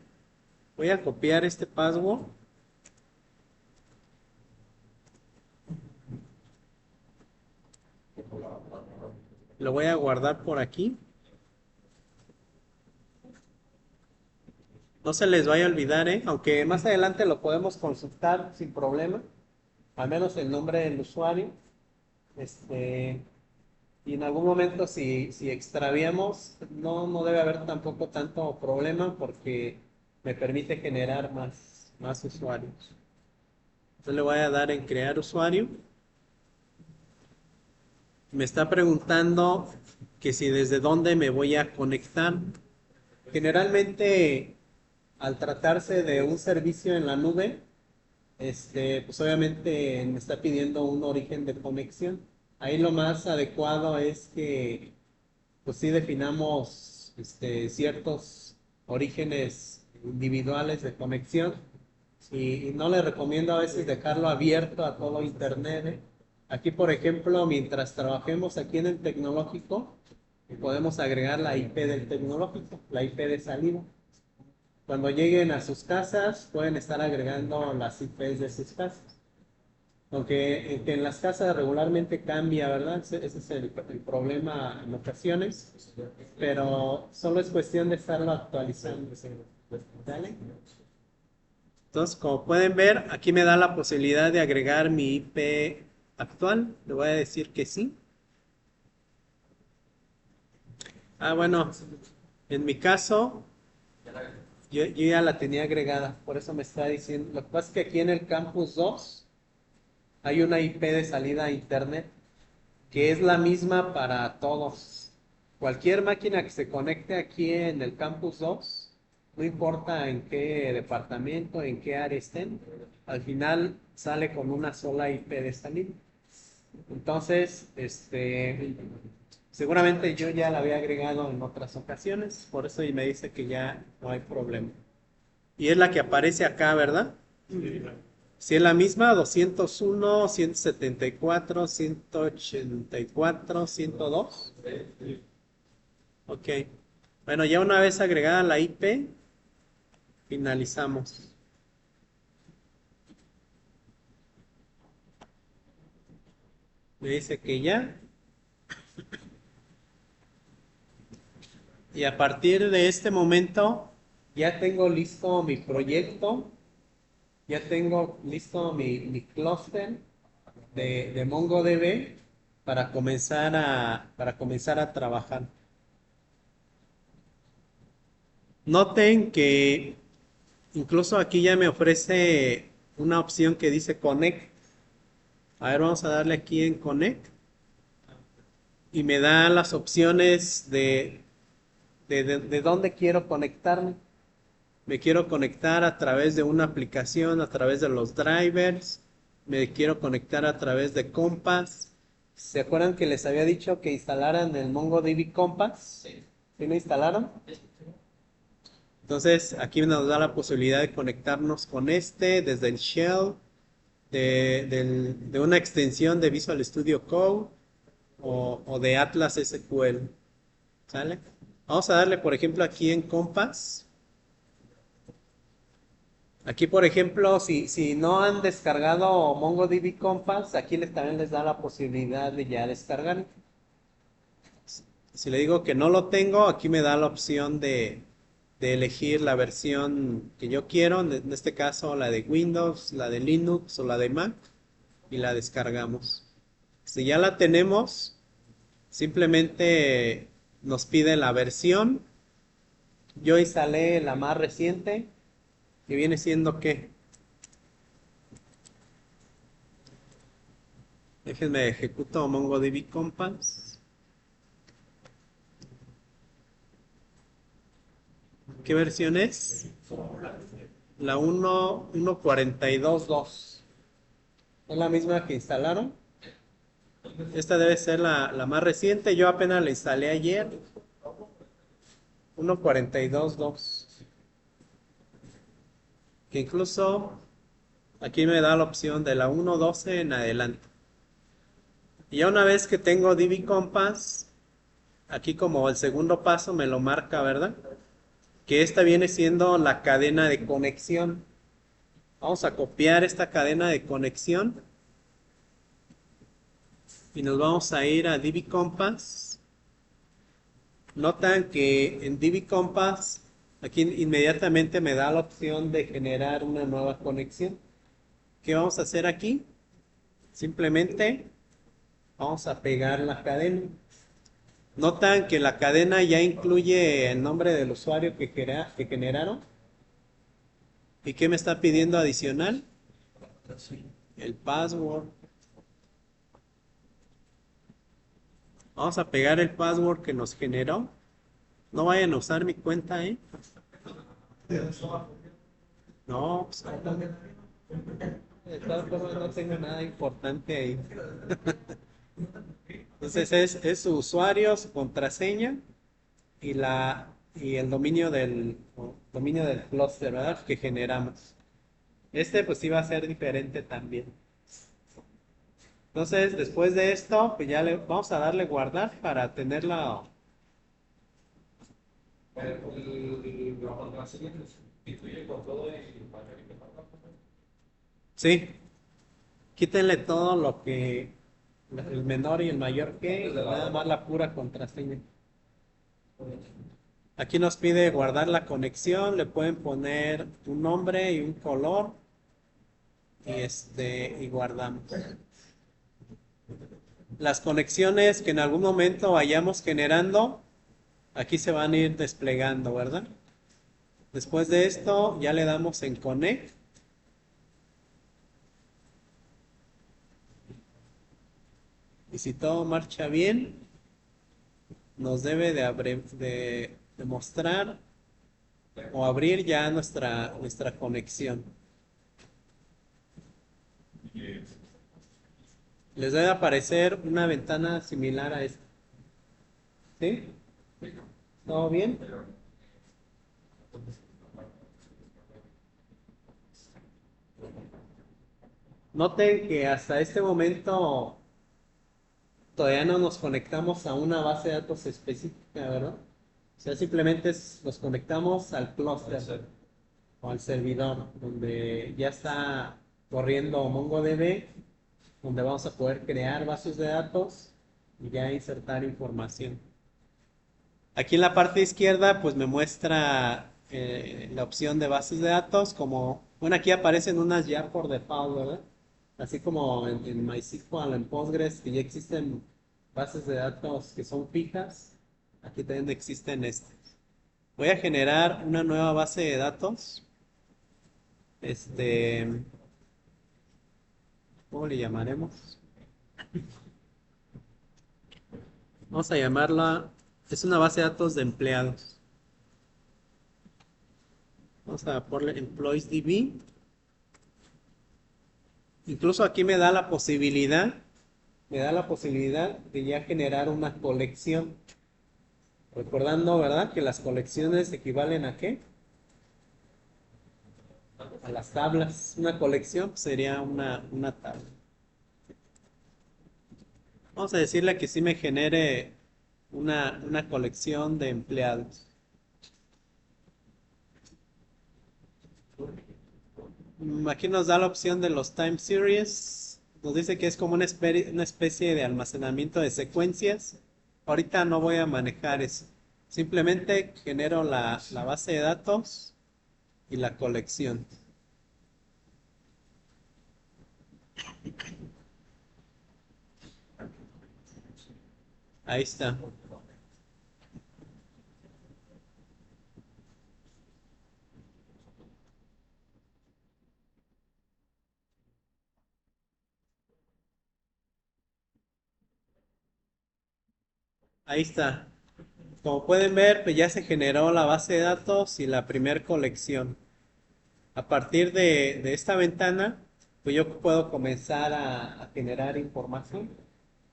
Voy a copiar este password. Lo voy a guardar por aquí. No se les vaya a olvidar, ¿eh? Aunque más adelante lo podemos consultar sin problema. Al menos el nombre del usuario. Y en algún momento si extraviamos, no debe haber tampoco tanto problema porque me permite generar más usuarios. Entonces le voy a dar en crear usuario. Me está preguntando que si desde dónde me voy a conectar. Generalmente, al tratarse de un servicio en la nube, pues obviamente me está pidiendo un origen de conexión. Ahí lo más adecuado es que pues sí definamos ciertos orígenes individuales de conexión y no le recomiendo a veces dejarlo abierto a todo internet, ¿eh? Aquí, por ejemplo, mientras trabajemos aquí en el tecnológico, podemos agregar la IP del tecnológico, la IP de salida. Cuando lleguen a sus casas, pueden estar agregando las IPs de sus casas. Aunque que en las casas regularmente cambia, ¿verdad? Ese es el problema en ocasiones, pero solo es cuestión de estarlo actualizando. ¿Vale? Entonces, como pueden ver, aquí me da la posibilidad de agregar mi IP actual. Le voy a decir que sí. Bueno, en mi caso, yo ya la tenía agregada, por eso me está diciendo. Lo que pasa es que aquí en el Campus 2 hay una IP de salida a Internet que es la misma para todos. Cualquier máquina que se conecte aquí en el Campus 2, no importa en qué departamento, en qué área estén, al final sale con una sola IP de salida. Entonces, seguramente yo ya la había agregado en otras ocasiones, por eso y me dice que ya no hay problema. Y es la que aparece acá, ¿verdad? Si es la misma, 201, 174, 184, 102. Ok. Bueno, ya una vez agregada la IP, finalizamos. Me dice que ya. Y a partir de este momento, ya tengo listo mi proyecto. Ya tengo listo mi clúster de MongoDB para comenzar a trabajar. Noten que incluso aquí ya me ofrece una opción que dice Connect. A ver, vamos a darle aquí en Connect. Y me da las opciones de dónde quiero conectarme. Me quiero conectar a través de una aplicación, a través de los drivers. Me quiero conectar a través de Compass. ¿Se acuerdan que les había dicho que instalaran el MongoDB Compass? Sí. ¿Sí lo instalaron? Entonces aquí nos da la posibilidad de conectarnos con este desde el shell de una extensión de Visual Studio Code o de Atlas SQL. ¿Sale? Vamos a darle, por ejemplo, aquí en Compass. Aquí, por ejemplo, si no han descargado MongoDB Compass, aquí también les da la posibilidad de ya descargar. Si le digo que no lo tengo, aquí me da la opción de elegir la versión que yo quiero, en este caso la de Windows, la de Linux o la de Mac, y la descargamos. Si ya la tenemos, simplemente nos pide la versión. Yo instalé la más reciente, que viene siendo ¿qué? Déjenme ejecuto MongoDB Compass. ¿Qué versión es? La 1.42.2. ¿Es la misma que instalaron? Esta debe ser la más reciente. Yo apenas la instalé ayer. 1.42.2. Que incluso aquí me da la opción de la 1.12 en adelante. Y ya una vez que tengo DB Compass, aquí como el segundo paso me lo marca, ¿verdad? Que esta viene siendo la cadena de conexión. Vamos a copiar esta cadena de conexión y nos vamos a ir a DB Compass. Notan que en DB Compass aquí inmediatamente me da la opción de generar una nueva conexión. ¿Qué vamos a hacer aquí? Simplemente vamos a pegar la cadena. Notan que la cadena ya incluye el nombre del usuario que generaron. ¿Y qué me está pidiendo adicional? El password. Vamos a pegar el password que nos generó. No vayan a usar mi cuenta, ¿eh? No, pues, de todas formas no tengo nada importante ahí. Entonces es su usuario, su contraseña y el dominio del clúster, ¿verdad? Que generamos. Este pues iba a ser diferente también. Entonces, después de esto, pues ya le vamos a darle guardar para tenerla. La contraseña se sustituye con todo y Sí, quítenle todo lo que el menor y el mayor que, y nada más la pura contraseña. Aquí nos pide guardar la conexión, le pueden poner un nombre y un color y guardamos. Las conexiones que en algún momento vayamos generando, aquí se van a ir desplegando, ¿verdad? Después de esto ya le damos en Connect. Y si todo marcha bien, nos debe de mostrar o abrir ya nuestra conexión. Les debe aparecer una ventana similar a esta. ¿Sí? ¿Todo bien? Noten que hasta este momento todavía no nos conectamos a una base de datos específica, ¿verdad? O sea, simplemente nos conectamos al clúster o al servidor, donde ya está corriendo MongoDB, donde vamos a poder crear bases de datos y ya insertar información. Aquí en la parte izquierda, pues me muestra la opción de bases de datos, como, bueno, aquí aparecen unas ya por default, ¿verdad? Así como en MySQL, en Postgres, que ya existen bases de datos que son fijas, aquí también existen estas. Voy a generar una nueva base de datos. ¿Cómo le llamaremos? Vamos a llamarla, es una base de datos de empleados. Vamos a ponerle EmployeesDB. Incluso aquí me da la posibilidad de ya generar una colección. Recordando, ¿verdad? Que las colecciones equivalen ¿a qué? A las tablas. Una colección pues, sería una tabla. Vamos a decirle que sí me genere una colección de empleados. Aquí nos da la opción de los time series. Nos dice que es como una especie de almacenamiento de secuencias. Ahorita no voy a manejar eso. Simplemente genero la base de datos y la colección. Ahí está. Ahí está. Como pueden ver, pues ya se generó la base de datos y la primer colección. A partir de esta ventana, pues yo puedo comenzar a generar información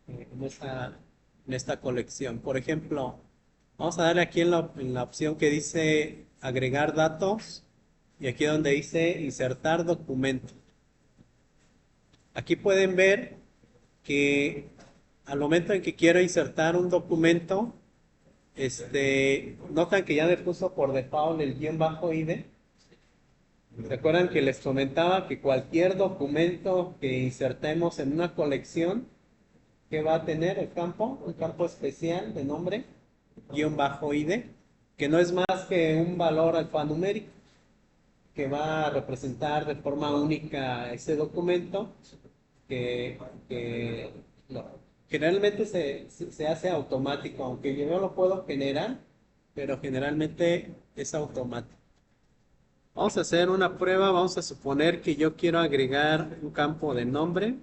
en esta colección. Por ejemplo, vamos a darle aquí en la opción que dice agregar datos y aquí donde dice insertar documento. Aquí pueden ver que al momento en que quiero insertar un documento, notan que ya le puso por default el guión bajo ID. ¿Se acuerdan que les comentaba que cualquier documento que insertemos en una colección, que va a tener el campo? Un campo especial de nombre, guión bajo ID, que no es más que un valor alfanumérico que va a representar de forma única ese documento que, que no, generalmente se hace automático, aunque yo no lo puedo generar, pero generalmente es automático. Vamos a hacer una prueba, vamos a suponer que yo quiero agregar un campo de nombre.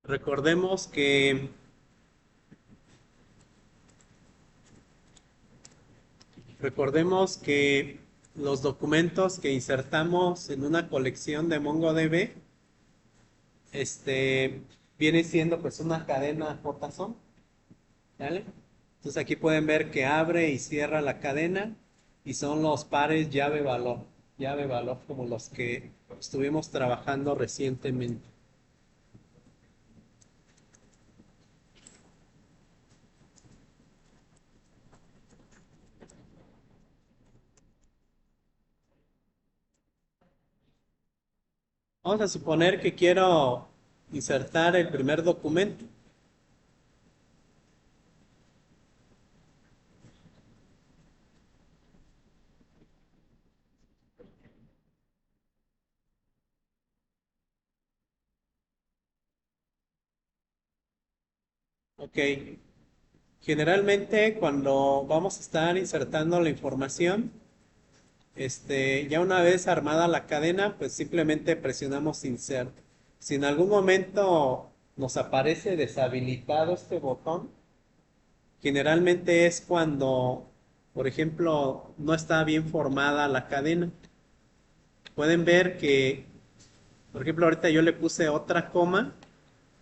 Recordemos que los documentos que insertamos en una colección de MongoDB, viene siendo pues una cadena JSON, ¿vale? Entonces aquí pueden ver que abre y cierra la cadena y son los pares llave valor como los que estuvimos trabajando recientemente. Vamos a suponer que quiero insertar el primer documento. Ok. Generalmente cuando vamos a estar insertando la información, ya una vez armada la cadena, pues simplemente presionamos insert. Si en algún momento nos aparece deshabilitado este botón, generalmente es cuando, por ejemplo, no está bien formada la cadena. Pueden ver que, por ejemplo, ahorita yo le puse otra coma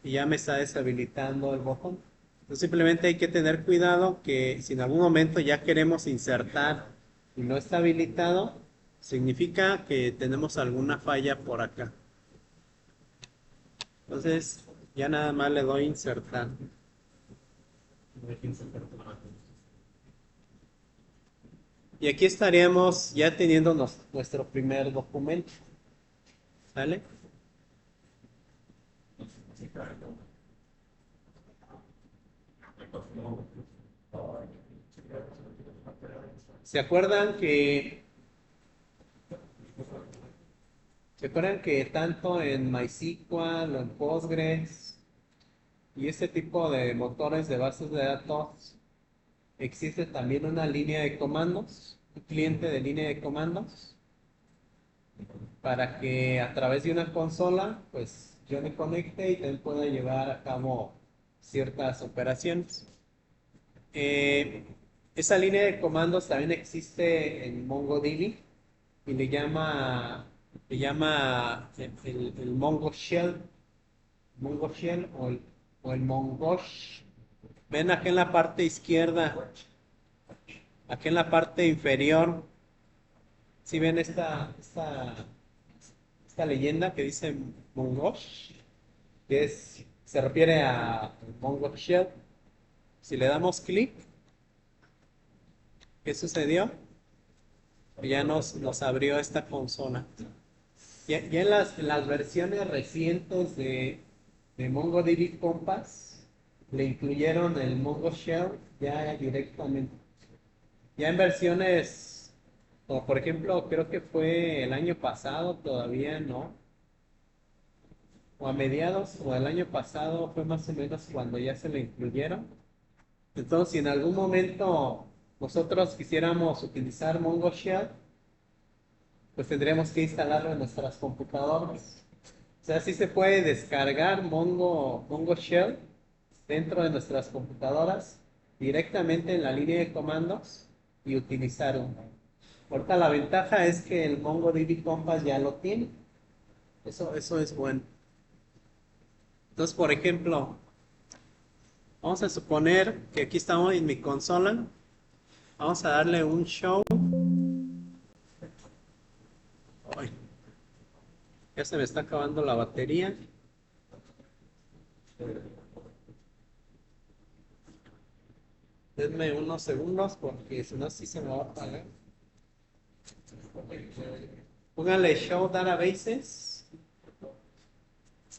y ya me está deshabilitando el botón. Entonces simplemente hay que tener cuidado que si en algún momento ya queremos insertar y no está habilitado, significa que tenemos alguna falla por acá. Entonces ya nada más le doy insertar. Y aquí estaríamos ya teniendo nuestro primer documento. ¿Sale? ¿Se acuerdan que tanto en MySQL o en Postgres y este tipo de motores de bases de datos existe también una línea de comandos, un cliente de línea de comandos, para que a través de una consola, pues yo me conecte y también pueda llevar a cabo ciertas operaciones. Eh, Esa línea de comandos también existe en MongoDB y le llama el Mongo Shell o el Mongosh. Ven aquí en la parte izquierda, aquí en la parte inferior, si ven esta leyenda que dice Mongosh, se refiere a Mongo Shell. Si le damos clic, ¿qué sucedió? Ya nos abrió esta consola. Ya en las versiones recientes de MongoDB Compass le incluyeron el Mongo Shell ya directamente. Ya en versiones, como por ejemplo, creo que fue el año pasado, todavía no, o a mediados, o el año pasado fue más o menos cuando ya se le incluyeron. Entonces, si en algún momento nosotros quisiéramos utilizar Mongo Shell, pues tendríamos que instalarlo en nuestras computadoras. O sea, sí se puede descargar Mongo Shell dentro de nuestras computadoras directamente en la línea de comandos y utilizar uno. Ahorita la ventaja es que el MongoDB Compass ya lo tiene. Eso es bueno. Entonces, por ejemplo, vamos a suponer que aquí estamos en mi consola. Vamos a darle un show. Ay, ya se me está acabando la batería. Denme unos segundos porque si no, sí se me va a apagar. Pónganle Show Databases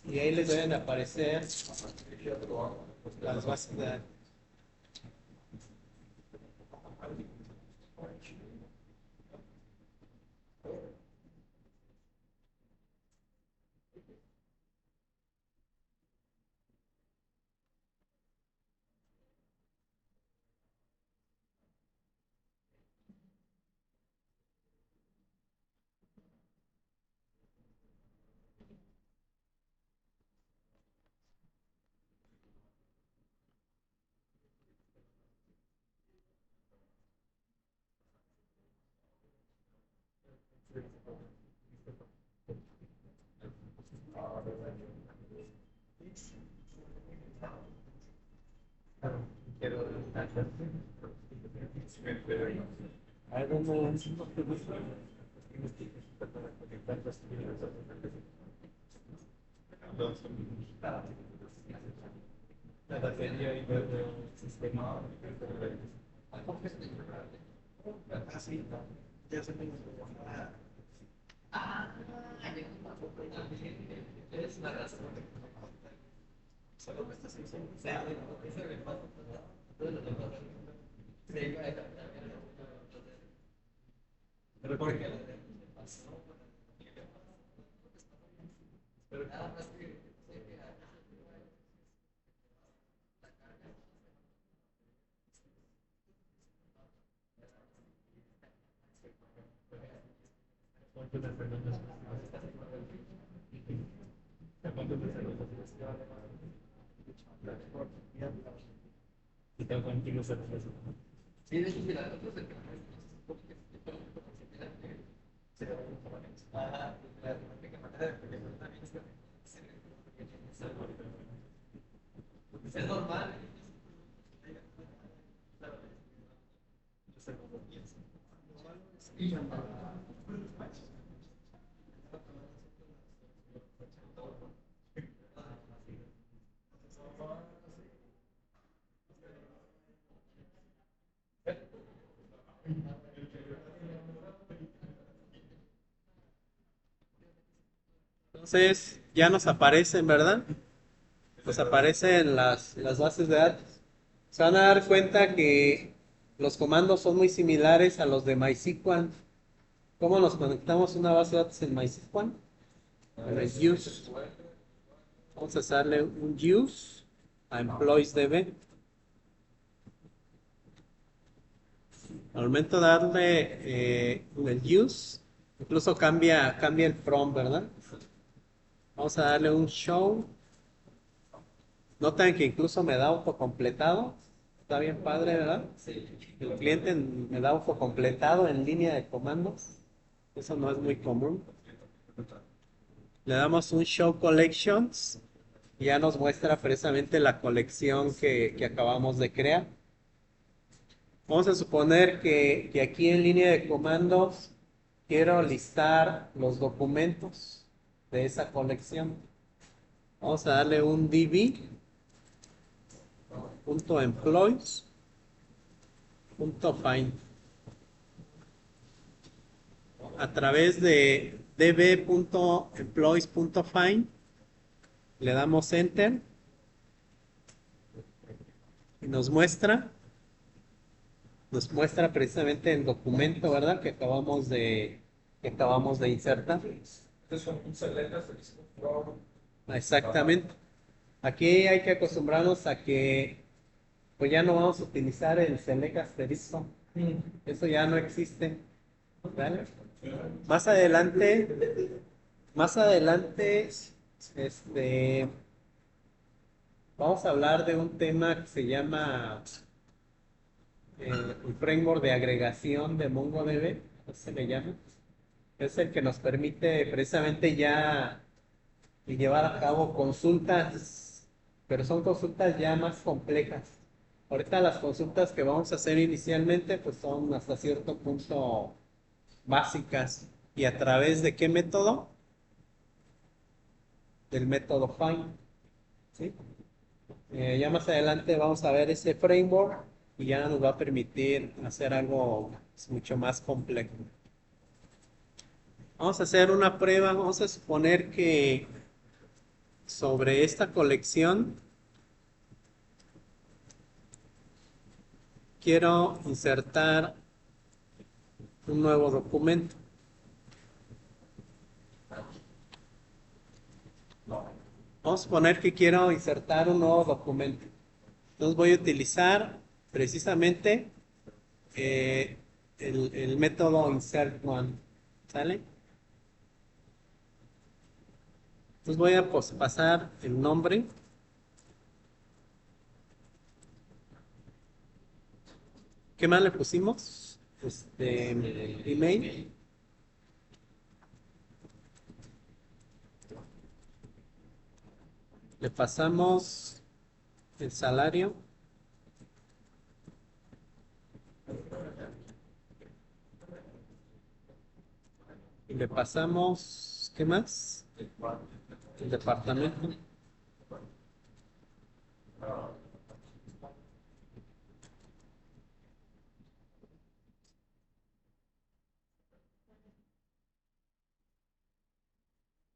y ahí les deben aparecer las bases de datos. A ver, la batería y el sistema. Así, ya se tengo. Es la razón. Solo me estás diciendo. Pero ¿por qué? Pero nada más que sí, de hecho, si la otra se es normal. Entonces, ya nos aparecen, ¿verdad? Nos aparecen las bases de datos. Se van a dar cuenta que los comandos son muy similares a los de MySQL. ¿Cómo nos conectamos a una base de datos en MySQL? Con el use. Vamos a darle un use a EmployeesDB. Al momento de darle el use, incluso cambia el from, ¿verdad? Vamos a darle un show. Notan que incluso me da autocompletado. Está bien padre, ¿verdad? El cliente me da autocompletado en línea de comandos. Eso no es muy común. Le damos un Show Collections y ya nos muestra precisamente la colección que acabamos de crear. Vamos a suponer que aquí en línea de comandos quiero listar los documentos de esa colección. Vamos a darle un db.employees.find. A través de db.employees.find le damos enter y nos muestra precisamente el documento, ¿verdad? Que acabamos de insertar. Estos son un select asterisco from. Exactamente. Aquí hay que acostumbrarnos a que pues ya no vamos a utilizar el select asterisco. Eso ya no existe. ¿Vale? Más adelante, este, vamos a hablar de un tema que se llama el framework de agregación de MongoDB, así se le llama. Es el que nos permite precisamente ya llevar a cabo consultas, pero son consultas ya más complejas. Ahorita las consultas que vamos a hacer inicialmente pues son hasta cierto punto básicas. ¿Y a través de qué método? Del método find. ¿Sí? Ya más adelante vamos a ver ese framework y ya nos va a permitir hacer algo mucho más complejo. Vamos a hacer una prueba. Vamos a suponer que sobre esta colección quiero insertar un nuevo documento. Vamos a suponer que quiero insertar un nuevo documento. Entonces voy a utilizar precisamente el método insert one. ¿Sale? Entonces voy a pasar el nombre. ¿Qué más le pusimos? Email. Le pasamos el salario. Y le pasamos, ¿qué más? El departamento.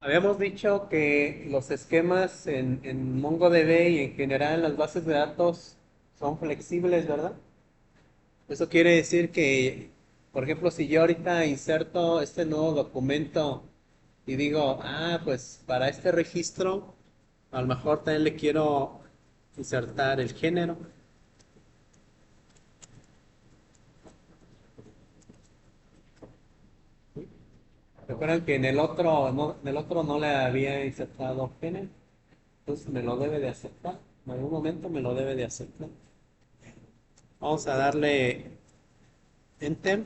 Habíamos dicho que los esquemas en MongoDB y en general en las bases de datos son flexibles, ¿verdad? Eso quiere decir que, por ejemplo, si yo ahorita inserto este nuevo documento y digo, pues para este registro, a lo mejor también le quiero insertar el género. Recuerdan que en el otro no le había insertado género, entonces me lo debe de aceptar. En algún momento me lo debe de aceptar. Vamos a darle Enter.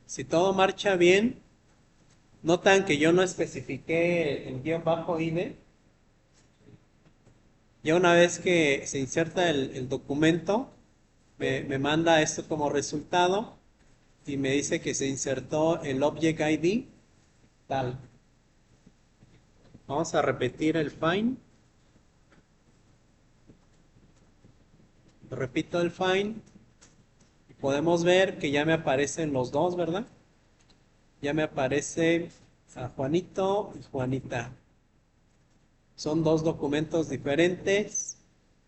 Si todo marcha bien, notan que yo no especifiqué el guión bajo ID. Ya una vez que se inserta el documento, me manda esto como resultado y me dice que se insertó el Object ID tal. Vamos a repetir el find. Repito el find. Y podemos ver que ya me aparecen los dos, ¿verdad? Ya me aparece a Juanito y Juanita. Son dos documentos diferentes.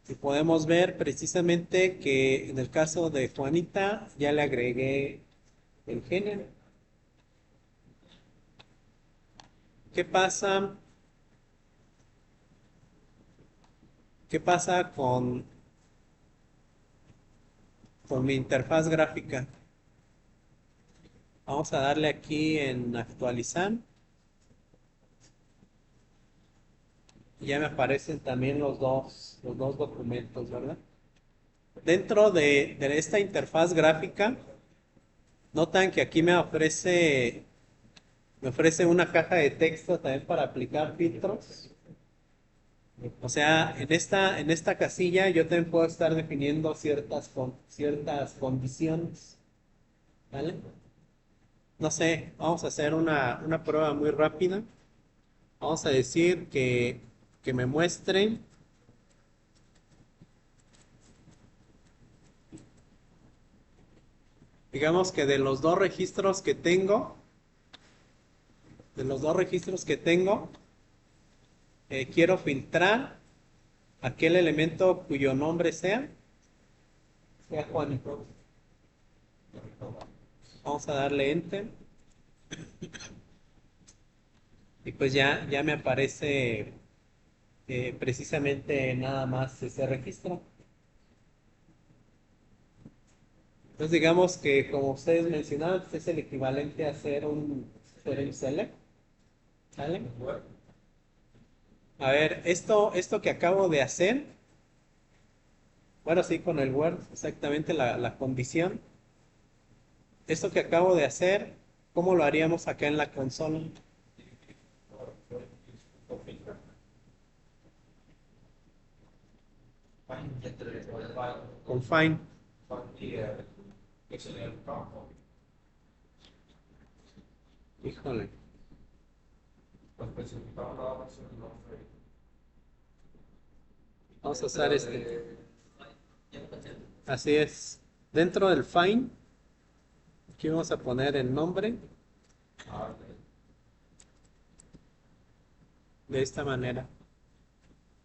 Y podemos ver precisamente que en el caso de Juanita ya le agregué el género. ¿Qué pasa? ¿Qué pasa con mi interfaz gráfica? Vamos a darle aquí en actualizar. Y ya me aparecen también los dos documentos, ¿verdad? Dentro de esta interfaz gráfica, notan que aquí me ofrece una caja de texto también para aplicar filtros. O sea, en esta casilla yo también puedo estar definiendo ciertas condiciones, ¿vale? No sé, vamos a hacer una prueba muy rápida. Vamos a decir que me muestre, digamos que de los dos registros que tengo, quiero filtrar aquel elemento cuyo nombre sea Juan. Vamos a darle Enter y pues ya me aparece precisamente nada más ese registro. Entonces digamos que como ustedes mencionaban, pues, es el equivalente a hacer un select, ¿sale? A ver, esto que acabo de hacer, bueno, sí, con el Word, exactamente la condición. Esto que acabo de hacer, ¿cómo lo haríamos acá en la consola? Con Find. Híjole. Vamos a usar este. Así es. Dentro del Find, aquí vamos a poner el nombre de esta manera.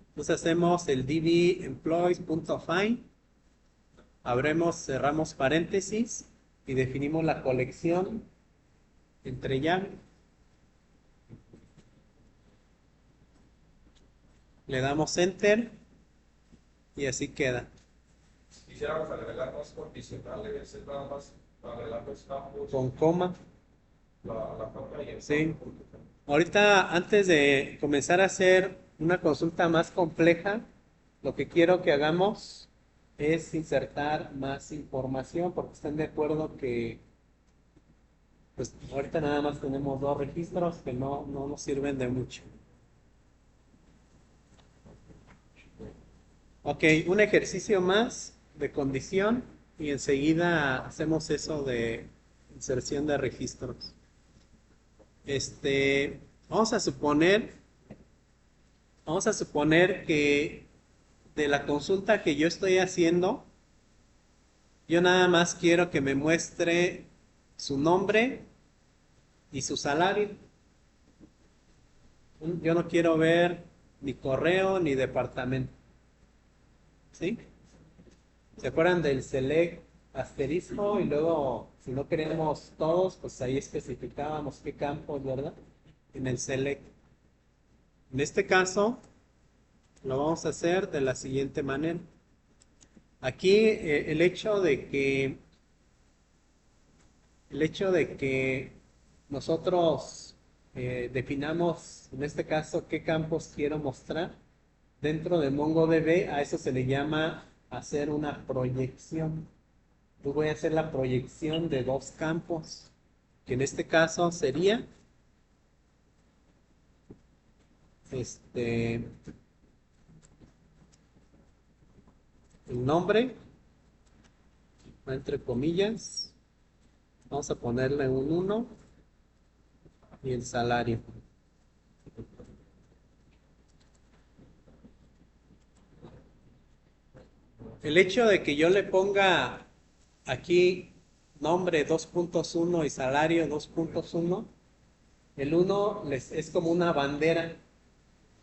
Entonces hacemos el db employees.find, cerramos paréntesis y definimos la colección entre llaves. Le damos Enter y así queda. Quisiéramos agregar más condicionales, es nada más agregar los campos, Con coma. la pantalla. Sí. Ahorita, antes de comenzar a hacer una consulta más compleja, lo que quiero que hagamos es insertar más información, porque están de acuerdo que pues ahorita nada más tenemos dos registros que no nos sirven de mucho. Ok, un ejercicio más de condición y enseguida hacemos eso de inserción de registros. Vamos a suponer, vamos a suponer que de la consulta que yo estoy haciendo, yo nada más quiero que me muestre su nombre y su salario. Yo no quiero ver ni correo ni departamento. ¿Sí? ¿Se acuerdan del select asterisco? Y luego, si no queremos todos, pues ahí especificábamos qué campos, ¿verdad? En el select. En este caso, lo vamos a hacer de la siguiente manera. Aquí el hecho de que nosotros definamos, en este caso, qué campos quiero mostrar dentro de MongoDB, a eso se le llama hacer una proyección. Yo voy a hacer la proyección de dos campos, que en este caso sería el nombre, entre comillas, vamos a ponerle un 1 y el salario. El hecho de que yo le ponga aquí nombre 2.1 y salario 2.1, el 1 es como una bandera,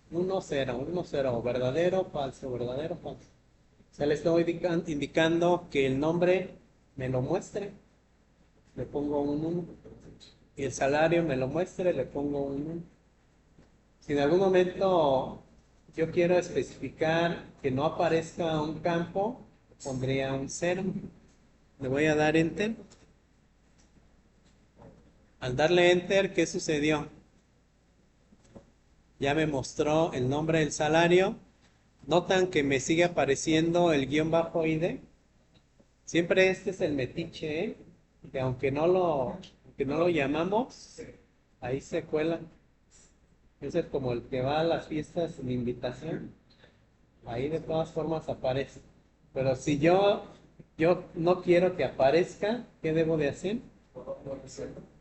1, 0, 1, 0, verdadero, falso, verdadero, falso. O sea, le estoy indicando que el nombre me lo muestre, le pongo un 1, y el salario me lo muestre, le pongo un 1. Si en algún momento yo quiero especificar que no aparezca un campo, pondría un 0. Le voy a dar Enter. Al darle Enter, ¿qué sucedió? Ya me mostró el nombre del salario. Notan que me sigue apareciendo el guión bajo ID. Siempre este es el metiche, ¿eh? Que aunque no lo llamamos, ahí se cuela. Ese es como el que va a las fiestas sin invitación. Ahí de todas formas aparece. Pero si yo no quiero que aparezca, ¿qué debo de hacer?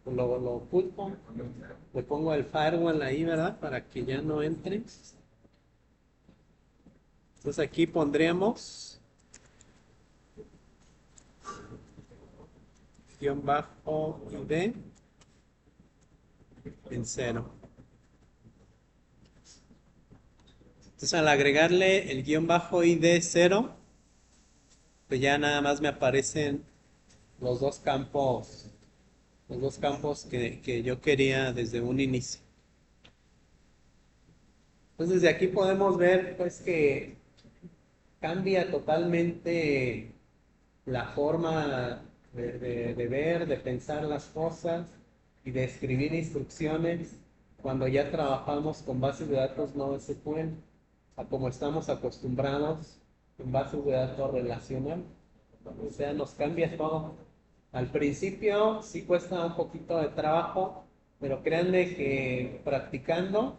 Lo oculto. Le pongo el firewall ahí, ¿verdad? Para que ya no entre. Entonces aquí pondríamos guión bajo ID en 0. Entonces al agregarle el guión bajo ID 0, pues ya nada más me aparecen los dos campos, que yo quería desde un inicio. Entonces de aquí podemos ver pues que cambia totalmente la forma de ver, de pensar las cosas y de escribir instrucciones cuando ya trabajamos con bases de datos no SQL, a como estamos acostumbrados en bases de datos relacional. O sea, nos cambia todo. Al principio sí cuesta un poquito de trabajo, pero créanme que practicando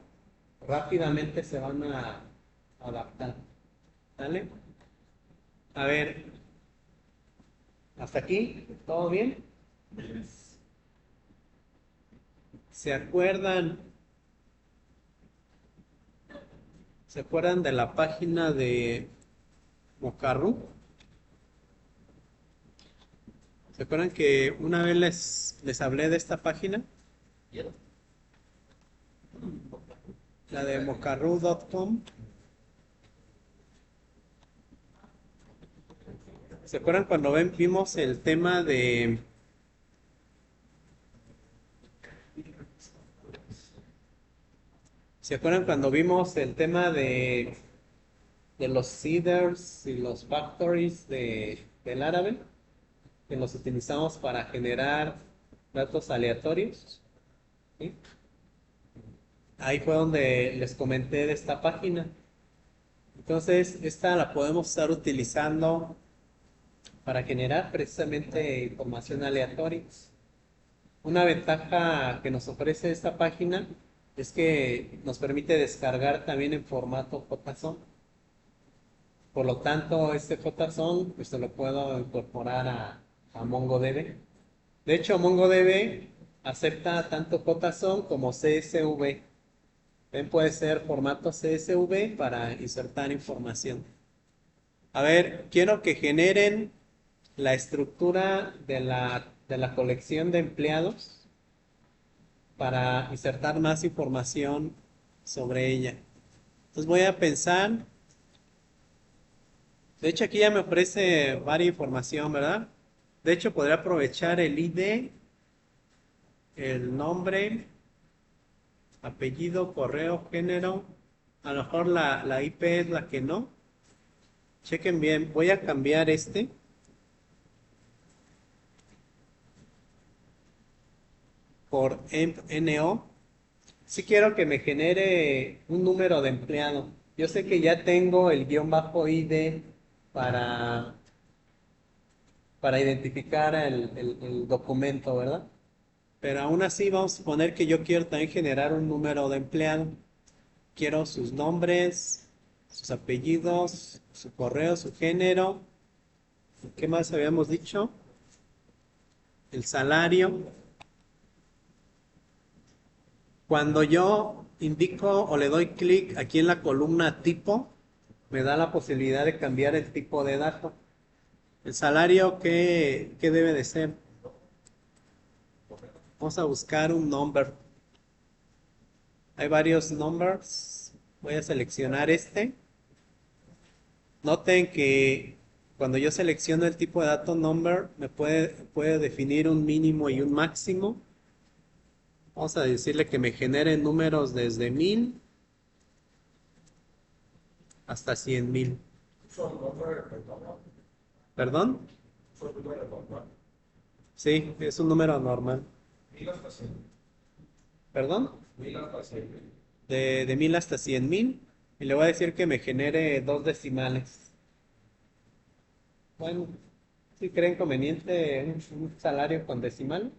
rápidamente se van a adaptar. ¿Vale? A ver, hasta aquí, ¿todo bien? ¿Se acuerdan? ¿Se acuerdan de la página de Mocarru? ¿Se acuerdan que una vez les hablé de esta página? La de mocarru.com. ¿Se acuerdan cuando vimos el tema de... ¿Se acuerdan cuando vimos el tema de los seeders y los factories del Laravel? Que los utilizamos para generar datos aleatorios. ¿Sí? Ahí fue donde les comenté de esta página. Entonces, esta la podemos estar utilizando para generar precisamente información aleatoria. Una ventaja que nos ofrece esta página es que nos permite descargar también en formato JSON. Por lo tanto, este JSON pues, se lo puedo incorporar a MongoDB. De hecho, MongoDB acepta tanto JSON como CSV. También puede ser formato CSV para insertar información. A ver, quiero que generen la estructura de la colección de empleados para insertar más información sobre ella. Entonces voy a pensar, de hecho aquí ya me ofrece varias información, ¿verdad? De hecho podría aprovechar el ID, el nombre, apellido, correo, género. A lo mejor la IP es la que no. Chequen bien, voy a cambiar este por EMP-NO. Si quiero que me genere un número de empleado. Yo sé que ya tengo el guión bajo ID para, para identificar el documento, ¿verdad? Pero aún así vamos a suponer que yo quiero también generar un número de empleado. Quiero sus nombres, sus apellidos, su correo, su género. ¿Qué más habíamos dicho? El salario. Cuando yo indico o le doy clic aquí en la columna tipo, me da la posibilidad de cambiar el tipo de dato. El salario, ¿qué debe de ser? Vamos a buscar un number. Hay varios numbers. Voy a seleccionar este. Noten que cuando yo selecciono el tipo de dato number, me puede definir un mínimo y un máximo. Vamos a decirle que me genere números desde 1000 hasta 100,000. ¿Perdón? Sí, es un número normal. ¿Perdón? de 1000 hasta 100,000 y le voy a decir que me genere dos decimales. Bueno, si creen conveniente un salario con decimal,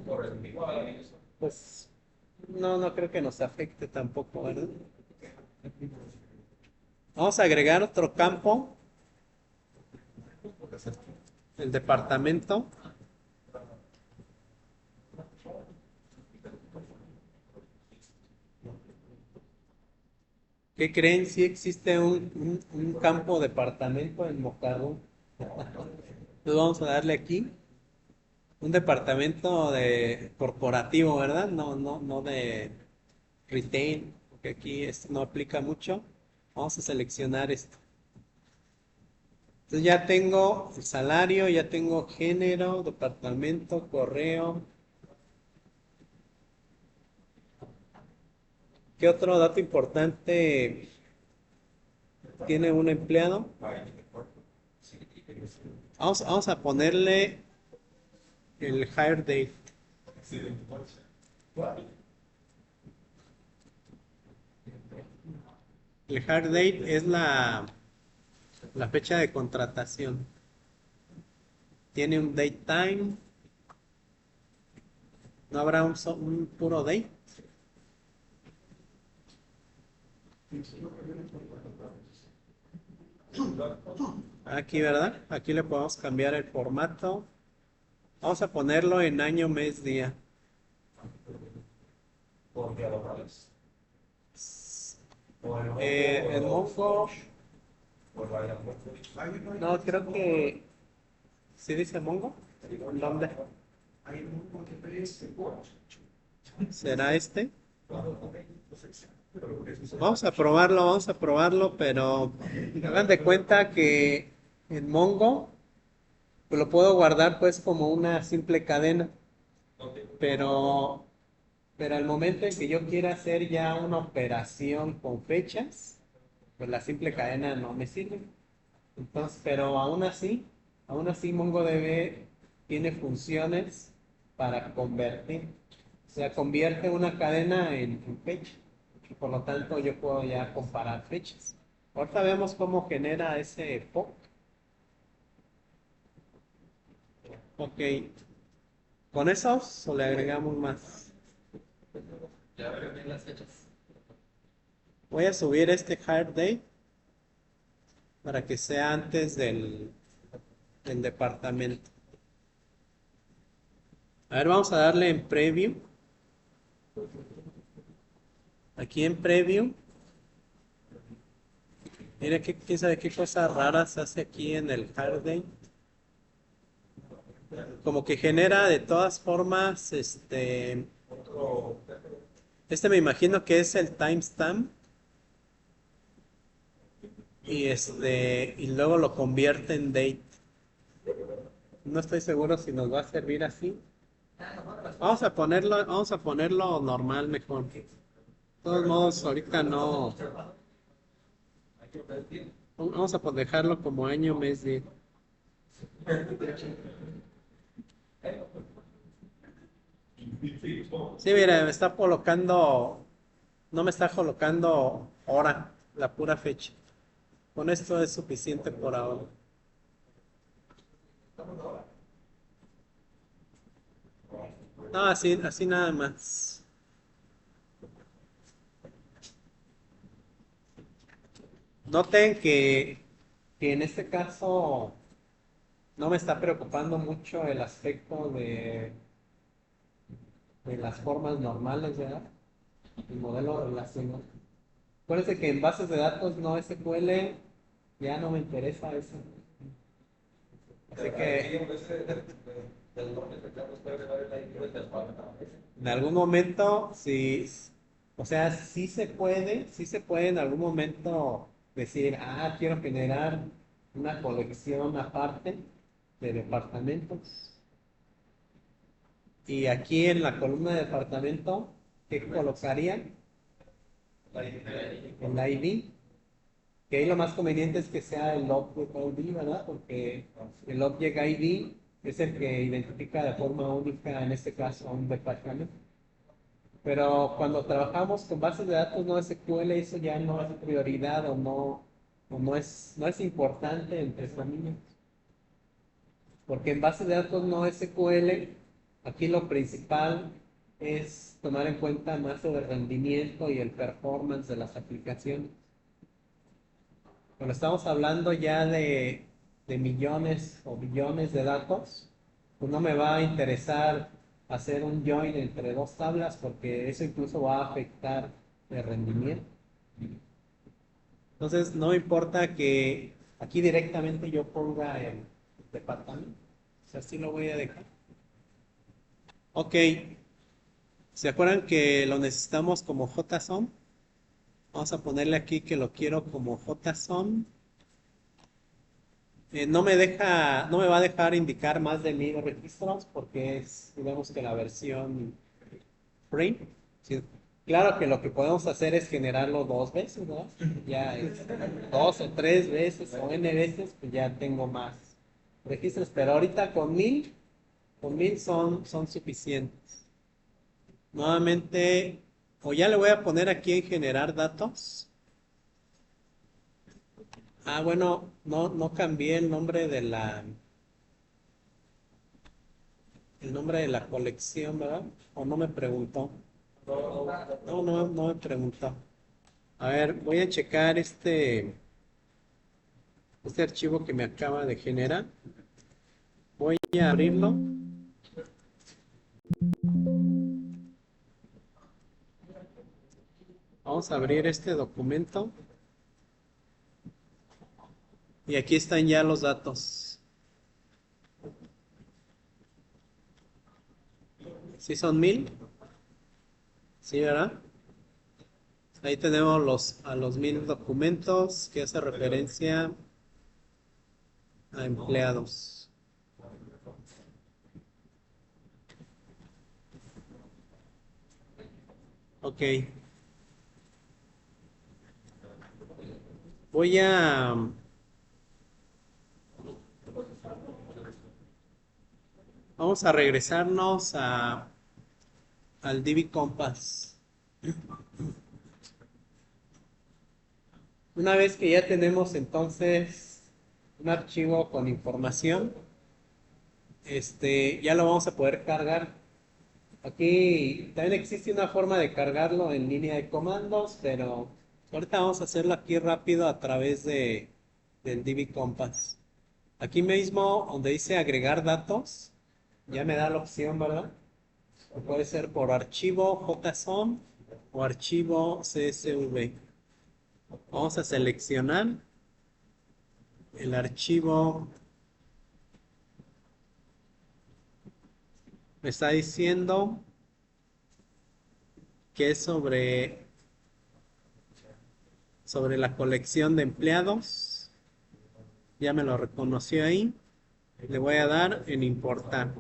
Por el igual, pues no creo que nos afecte tampoco, ¿verdad? Vamos a agregar otro campo, el departamento. ¿Qué creen? Si existe un campo departamento en Mocarrú. Entonces vamos a darle aquí un departamento de corporativo, ¿verdad? No de retail, porque aquí esto no aplica mucho. Vamos a seleccionar esto. Entonces ya tengo el salario, ya tengo género, departamento, correo. ¿Qué otro dato importante tiene un empleado? Vamos a ponerle el hire date. El hire date es la fecha de contratación. Tiene un date time. ¿No habrá un puro date? Aquí, ¿verdad? Aquí le podemos cambiar el formato. Vamos a ponerlo en año, mes, día. porque a los males. El Mongo, Pues vaya, no, creo que ¿sí dice Mongo? ¿Dónde? ¿Será este? Vamos a probarlo, pero hagan de cuenta que en Mongo pues lo puedo guardar pues como una simple cadena, pero, pero al momento en que yo quiera hacer ya una operación con fechas, pues la simple cadena no me sirve. Entonces, pero aún así MongoDB tiene funciones para convertir. O sea, convierte una cadena en fecha. Y por lo tanto yo puedo ya comparar fechas. Ahorita vemos cómo genera ese POC. Ok. ¿Con esos o le agregamos más? ya veré bien las fechas. Voy a subir este hard date para que sea antes del departamento. A ver, vamos a darle en preview. Aquí en preview. Mira quién sabe qué cosas raras hace aquí en el hard date. Como que genera de todas formas, me imagino que es el timestamp y luego lo convierte en date. No estoy seguro si nos va a servir así. Vamos a ponerlo normal mejor. De todos modos, ahorita no. Vamos a dejarlo como año, mes, día. Sí, mira, no me está colocando hora, la pura fecha. Con esto es suficiente por ahora. No, así nada más. Noten que en este caso no me está preocupando mucho el aspecto de las formas normales, ¿verdad? El modelo relacional. Acuérdense que en bases de datos no SQL ya no me interesa eso. Así que en algún momento, sí, o sea, sí se puede en algún momento decir, quiero generar una colección aparte de departamentos. Y aquí en la columna de departamento, ¿qué colocaría? El ID. Que ahí lo más conveniente es que sea el Object ID, ¿verdad? Porque el Object ID es el que identifica de forma única, en este caso, a un departamento. Pero cuando trabajamos con bases de datos no SQL, eso ya no es prioridad o no es importante entre familias. Porque en bases de datos no SQL, aquí lo principal es tomar en cuenta más el rendimiento y el performance de las aplicaciones. Cuando estamos hablando ya de millones o billones de datos, pues no me va a interesar hacer un join entre dos tablas porque eso incluso va a afectar el rendimiento. Entonces, no importa que aquí directamente yo ponga el departamento. O sea, así lo voy a dejar. Ok, ¿se acuerdan que lo necesitamos como JSON? Vamos a ponerle aquí que lo quiero como JSON. No me va a dejar indicar más de 1000 registros porque es, digamos que la versión free. Sí, claro que lo que podemos hacer es generarlo dos veces, ¿no? Ya dos o tres veces o n veces, pues ya tengo más registros, pero ahorita con 1000 son suficientes. Nuevamente, o ya le voy a poner aquí en generar datos. Ah, bueno, no cambié el nombre de la colección, ¿verdad? O no me preguntó. No me preguntó. A ver, voy a checar este archivo que me acaba de generar. Voy a abrirlo. Vamos a abrir este documento. Y aquí están ya los datos. ¿Sí son 1000? Sí, ¿verdad? Ahí tenemos a los 1000 documentos que hace referencia a empleados. Ok. Voy a... Vamos a regresarnos al DB Compass. Una vez que ya tenemos entonces un archivo con información, ya lo vamos a poder cargar. Aquí también existe una forma de cargarlo en línea de comandos, pero ahorita vamos a hacerlo aquí rápido a través del DB Compass. Aquí mismo donde dice agregar datos, ya me da la opción, ¿verdad? Puede ser por archivo JSON o archivo CSV. Vamos a seleccionar el archivo. Me está diciendo que es sobre la colección de empleados. Ya me lo reconoció ahí. Le voy a dar en importar.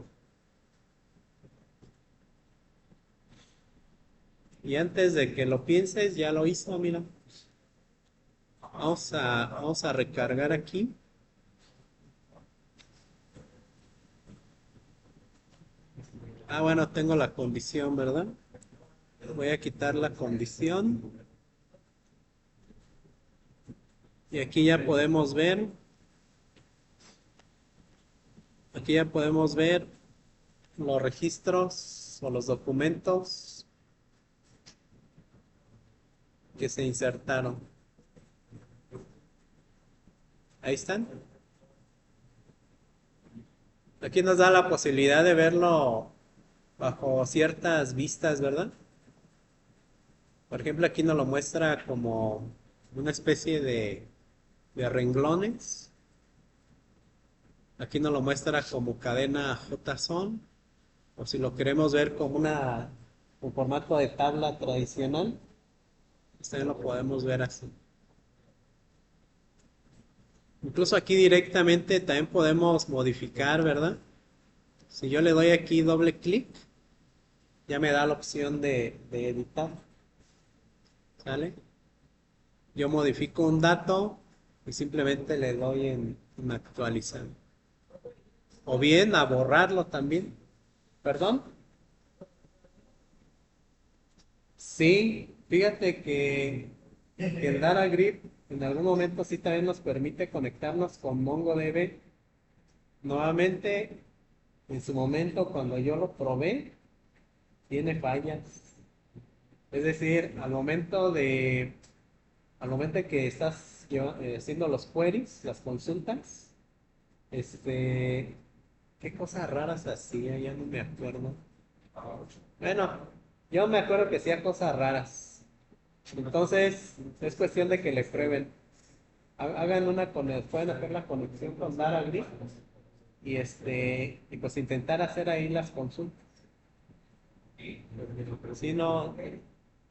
Y antes de que lo pienses, ya lo hizo, mira. Vamos a recargar aquí. Ah, bueno, tengo la condición, ¿verdad? Voy a quitar la condición. Y aquí ya podemos ver los registros o los documentos que se insertaron. Ahí están. Aquí nos da la posibilidad de verlo bajo ciertas vistas, ¿verdad? Por ejemplo, aquí nos lo muestra como una especie de renglones. Aquí nos lo muestra como cadena JSON. O si lo queremos ver como un formato de tabla tradicional, pues también lo podemos ver así. Incluso aquí directamente también podemos modificar, ¿verdad? Si yo le doy aquí doble clic, ya me da la opción de editar. ¿Sale? Yo modifico un dato y simplemente le doy en actualizar. O bien a borrarlo también. ¿Perdón? Sí, fíjate que el Data Grip en algún momento sí también nos permite conectarnos con MongoDB. Nuevamente, en su momento, cuando yo lo probé, tiene fallas. Es decir, al momento de que estás haciendo los queries, las consultas, este, qué cosas raras hacía, ya no me acuerdo. Bueno, yo me acuerdo que hacía cosas raras. Entonces, es cuestión de que le prueben. Hagan pueden hacer la conexión con Datagraph y pues intentar hacer ahí las consultas. Si no,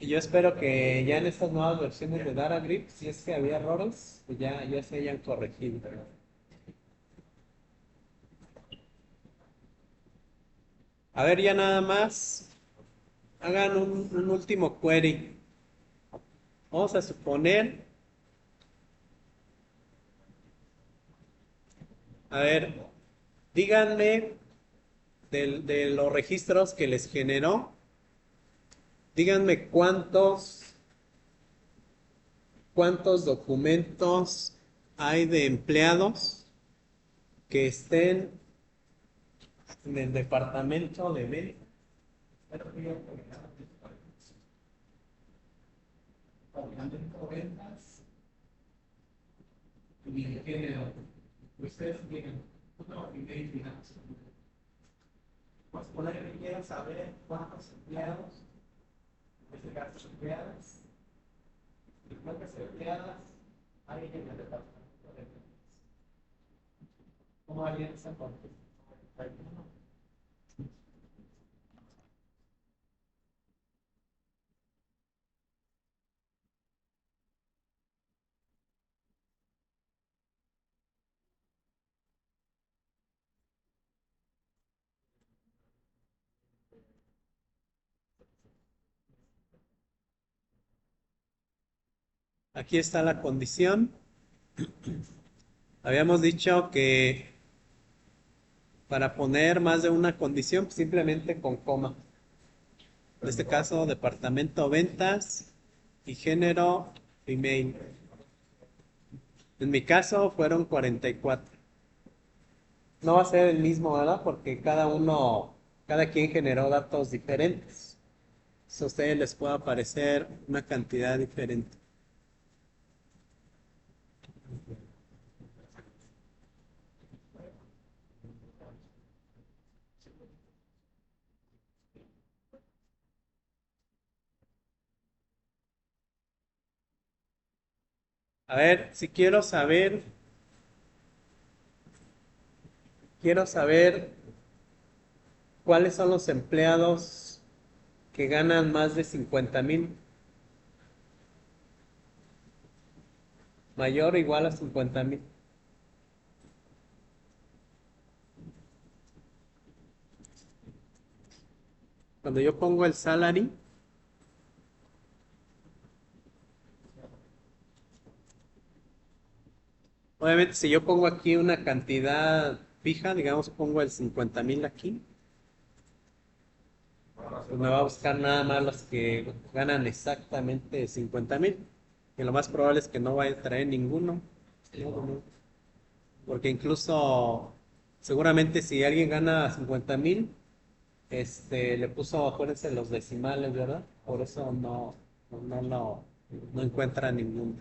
y yo espero que ya en estas nuevas versiones de Datagraph, si es que había errores, pues ya se hayan corregido. A ver, ya nada más, hagan un último query. Vamos a suponer, a ver, díganme de los registros que les generó, díganme cuántos documentos hay de empleados que estén en el departamento de ventas. Departamento de ventas y ingeniero. Ustedes tienen una idea y finanzas. Pues poner que quieren saber cuántos empleados, en este caso empleadas, y cuántas empleadas hay en el departamento de ventas. ¿Cómo harían esa parte? Aquí está la condición. Habíamos dicho que para poner más de una condición, simplemente con coma. En este caso, departamento ventas y género email. En mi caso fueron 44. No va a ser el mismo, ¿verdad? Porque cada quien generó datos diferentes. A ustedes les puede aparecer una cantidad diferente. A ver, si quiero saber cuáles son los empleados que ganan más de 50,000, mayor o igual a 50,000. Cuando yo pongo el salary, obviamente si yo pongo aquí una cantidad fija, digamos pongo el 50,000 aquí, pues me va a buscar nada más los que ganan exactamente 50,000. Que lo más probable es que no vaya a traer ninguno. No. Porque incluso, seguramente si alguien gana 50,000, le puso, acuérdense, los decimales, ¿verdad? Por eso no encuentra ninguno.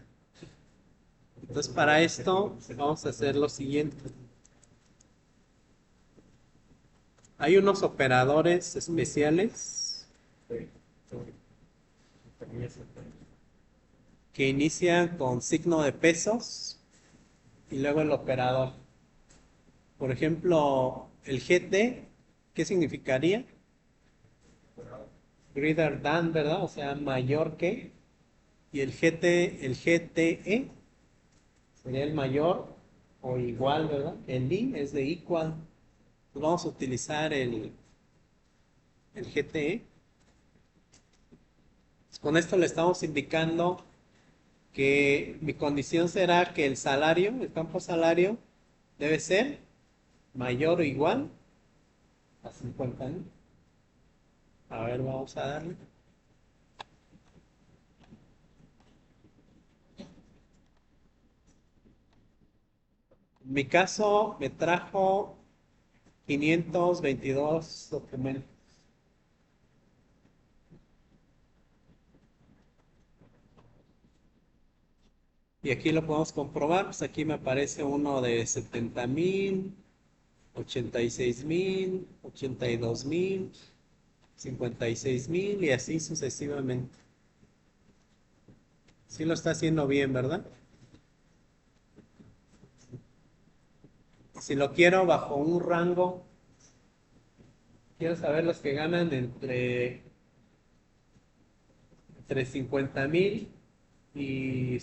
Entonces, para esto, vamos a hacer lo siguiente. Hay unos operadores especiales que inician con signo de pesos y luego el operador. Por ejemplo, el GT, ¿qué significaría? Greater than, ¿verdad? O sea, mayor que. Y el GTE sería el mayor o igual, ¿verdad? El I es de equal. Pues vamos a utilizar el GTE. Con esto le estamos indicando que mi condición será que el campo salario, debe ser mayor o igual a 50,000. A ver, vamos a darle. En mi caso me trajo 522 documentos. Y aquí lo podemos comprobar, pues aquí me aparece uno de 70,000, 86,000, 82,000, 56,000 y así sucesivamente. Sí lo está haciendo bien, ¿verdad? Si lo quiero bajo un rango, quiero saber los que ganan entre 50,000 y,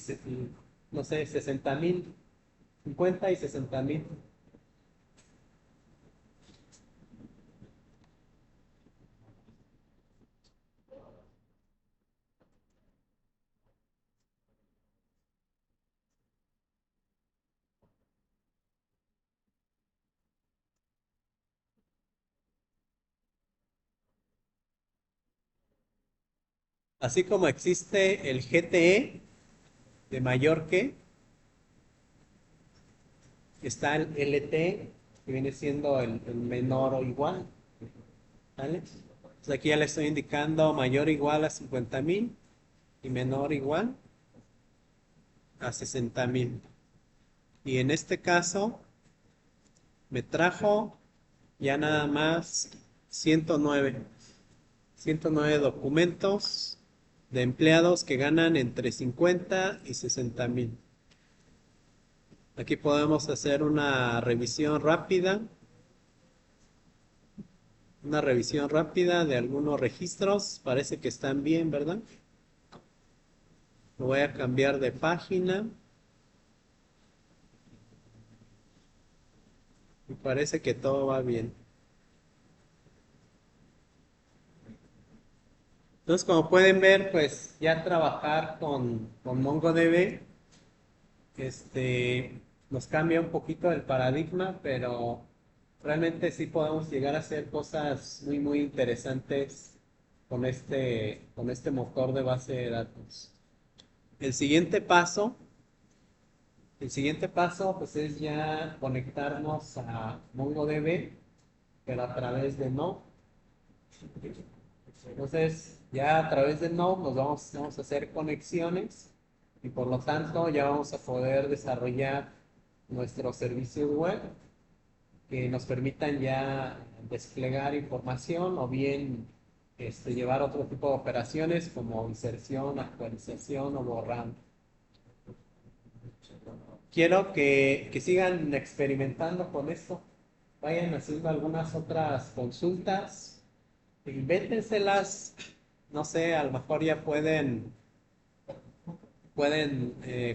no sé, 60,000, 50 y 60,000. Así como existe el GTE de mayor que, está el LT, que viene siendo el menor o igual, ¿vale? Entonces aquí ya le estoy indicando mayor o igual a 50,000 y menor o igual a 60,000. Y en este caso me trajo ya nada más 109 documentos de empleados que ganan entre 50 y 60,000. Aquí podemos hacer una revisión rápida de algunos registros. Parece que están bien, ¿verdad? Lo voy a cambiar de página. Y parece que todo va bien. Entonces, como pueden ver, pues ya trabajar con MongoDB, nos cambia un poquito el paradigma, pero realmente sí podemos llegar a hacer cosas muy, muy interesantes con este motor de base de datos. El siguiente paso, pues es ya conectarnos a MongoDB, pero a través de Node. Entonces, ya a través de Node vamos a hacer conexiones y por lo tanto ya vamos a poder desarrollar nuestros servicios web que nos permitan ya desplegar información o bien llevar otro tipo de operaciones como inserción, actualización o borrado. Quiero que sigan experimentando con esto, vayan haciendo algunas otras consultas, invéntenselas, no sé, a lo mejor ya pueden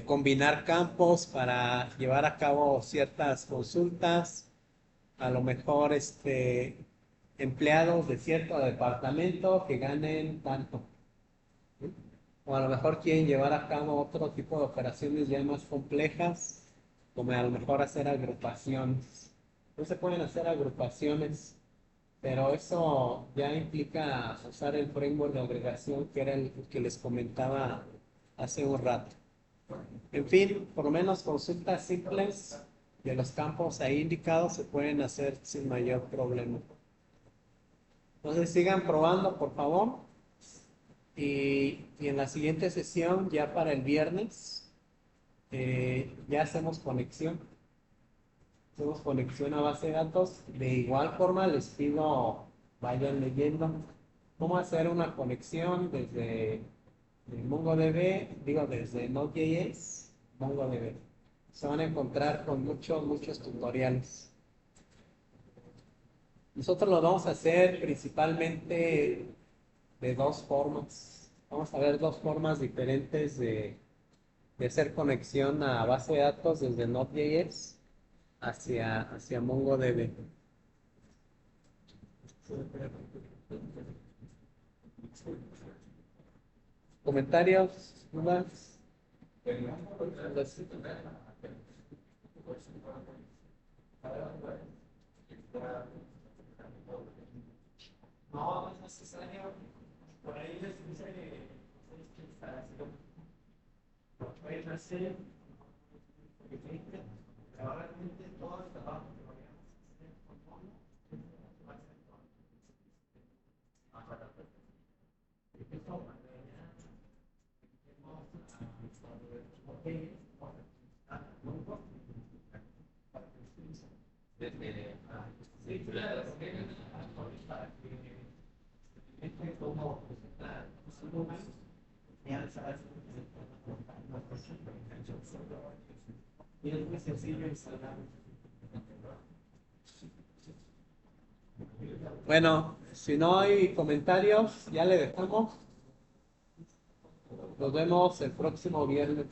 combinar campos para llevar a cabo ciertas consultas, a lo mejor empleados de cierto departamento que ganen tanto. O a lo mejor quieren llevar a cabo otro tipo de operaciones ya más complejas, como a lo mejor hacer agrupaciones. No se pueden hacer agrupaciones, pero eso ya implica usar el framework de agregación que era el que les comentaba hace un rato. En fin, por lo menos consultas simples de los campos ahí indicados se pueden hacer sin mayor problema. Entonces sigan probando, por favor. Y en la siguiente sesión, ya para el viernes, ya hacemos conexión. Hacemos conexión a base de datos. De igual forma, les pido, vayan leyendo cómo hacer una conexión desde MongoDB, desde Node.js, MongoDB. Se van a encontrar con muchos, muchos tutoriales. Nosotros lo vamos a hacer principalmente de dos formas. Vamos a ver dos formas diferentes de hacer conexión a base de datos desde Node.js hacia MongoDB. ¿Comentarios? ¿Dudas? No, no es necesario. Por ahí les dice que instalación. Pueden hacer. Probablemente todo el trabajo que vayamos a hacer con mono va a ser con de qué forma y es muy sencillo instalar. Bueno, si no hay comentarios, ya le dejamos. Nos vemos el próximo viernes.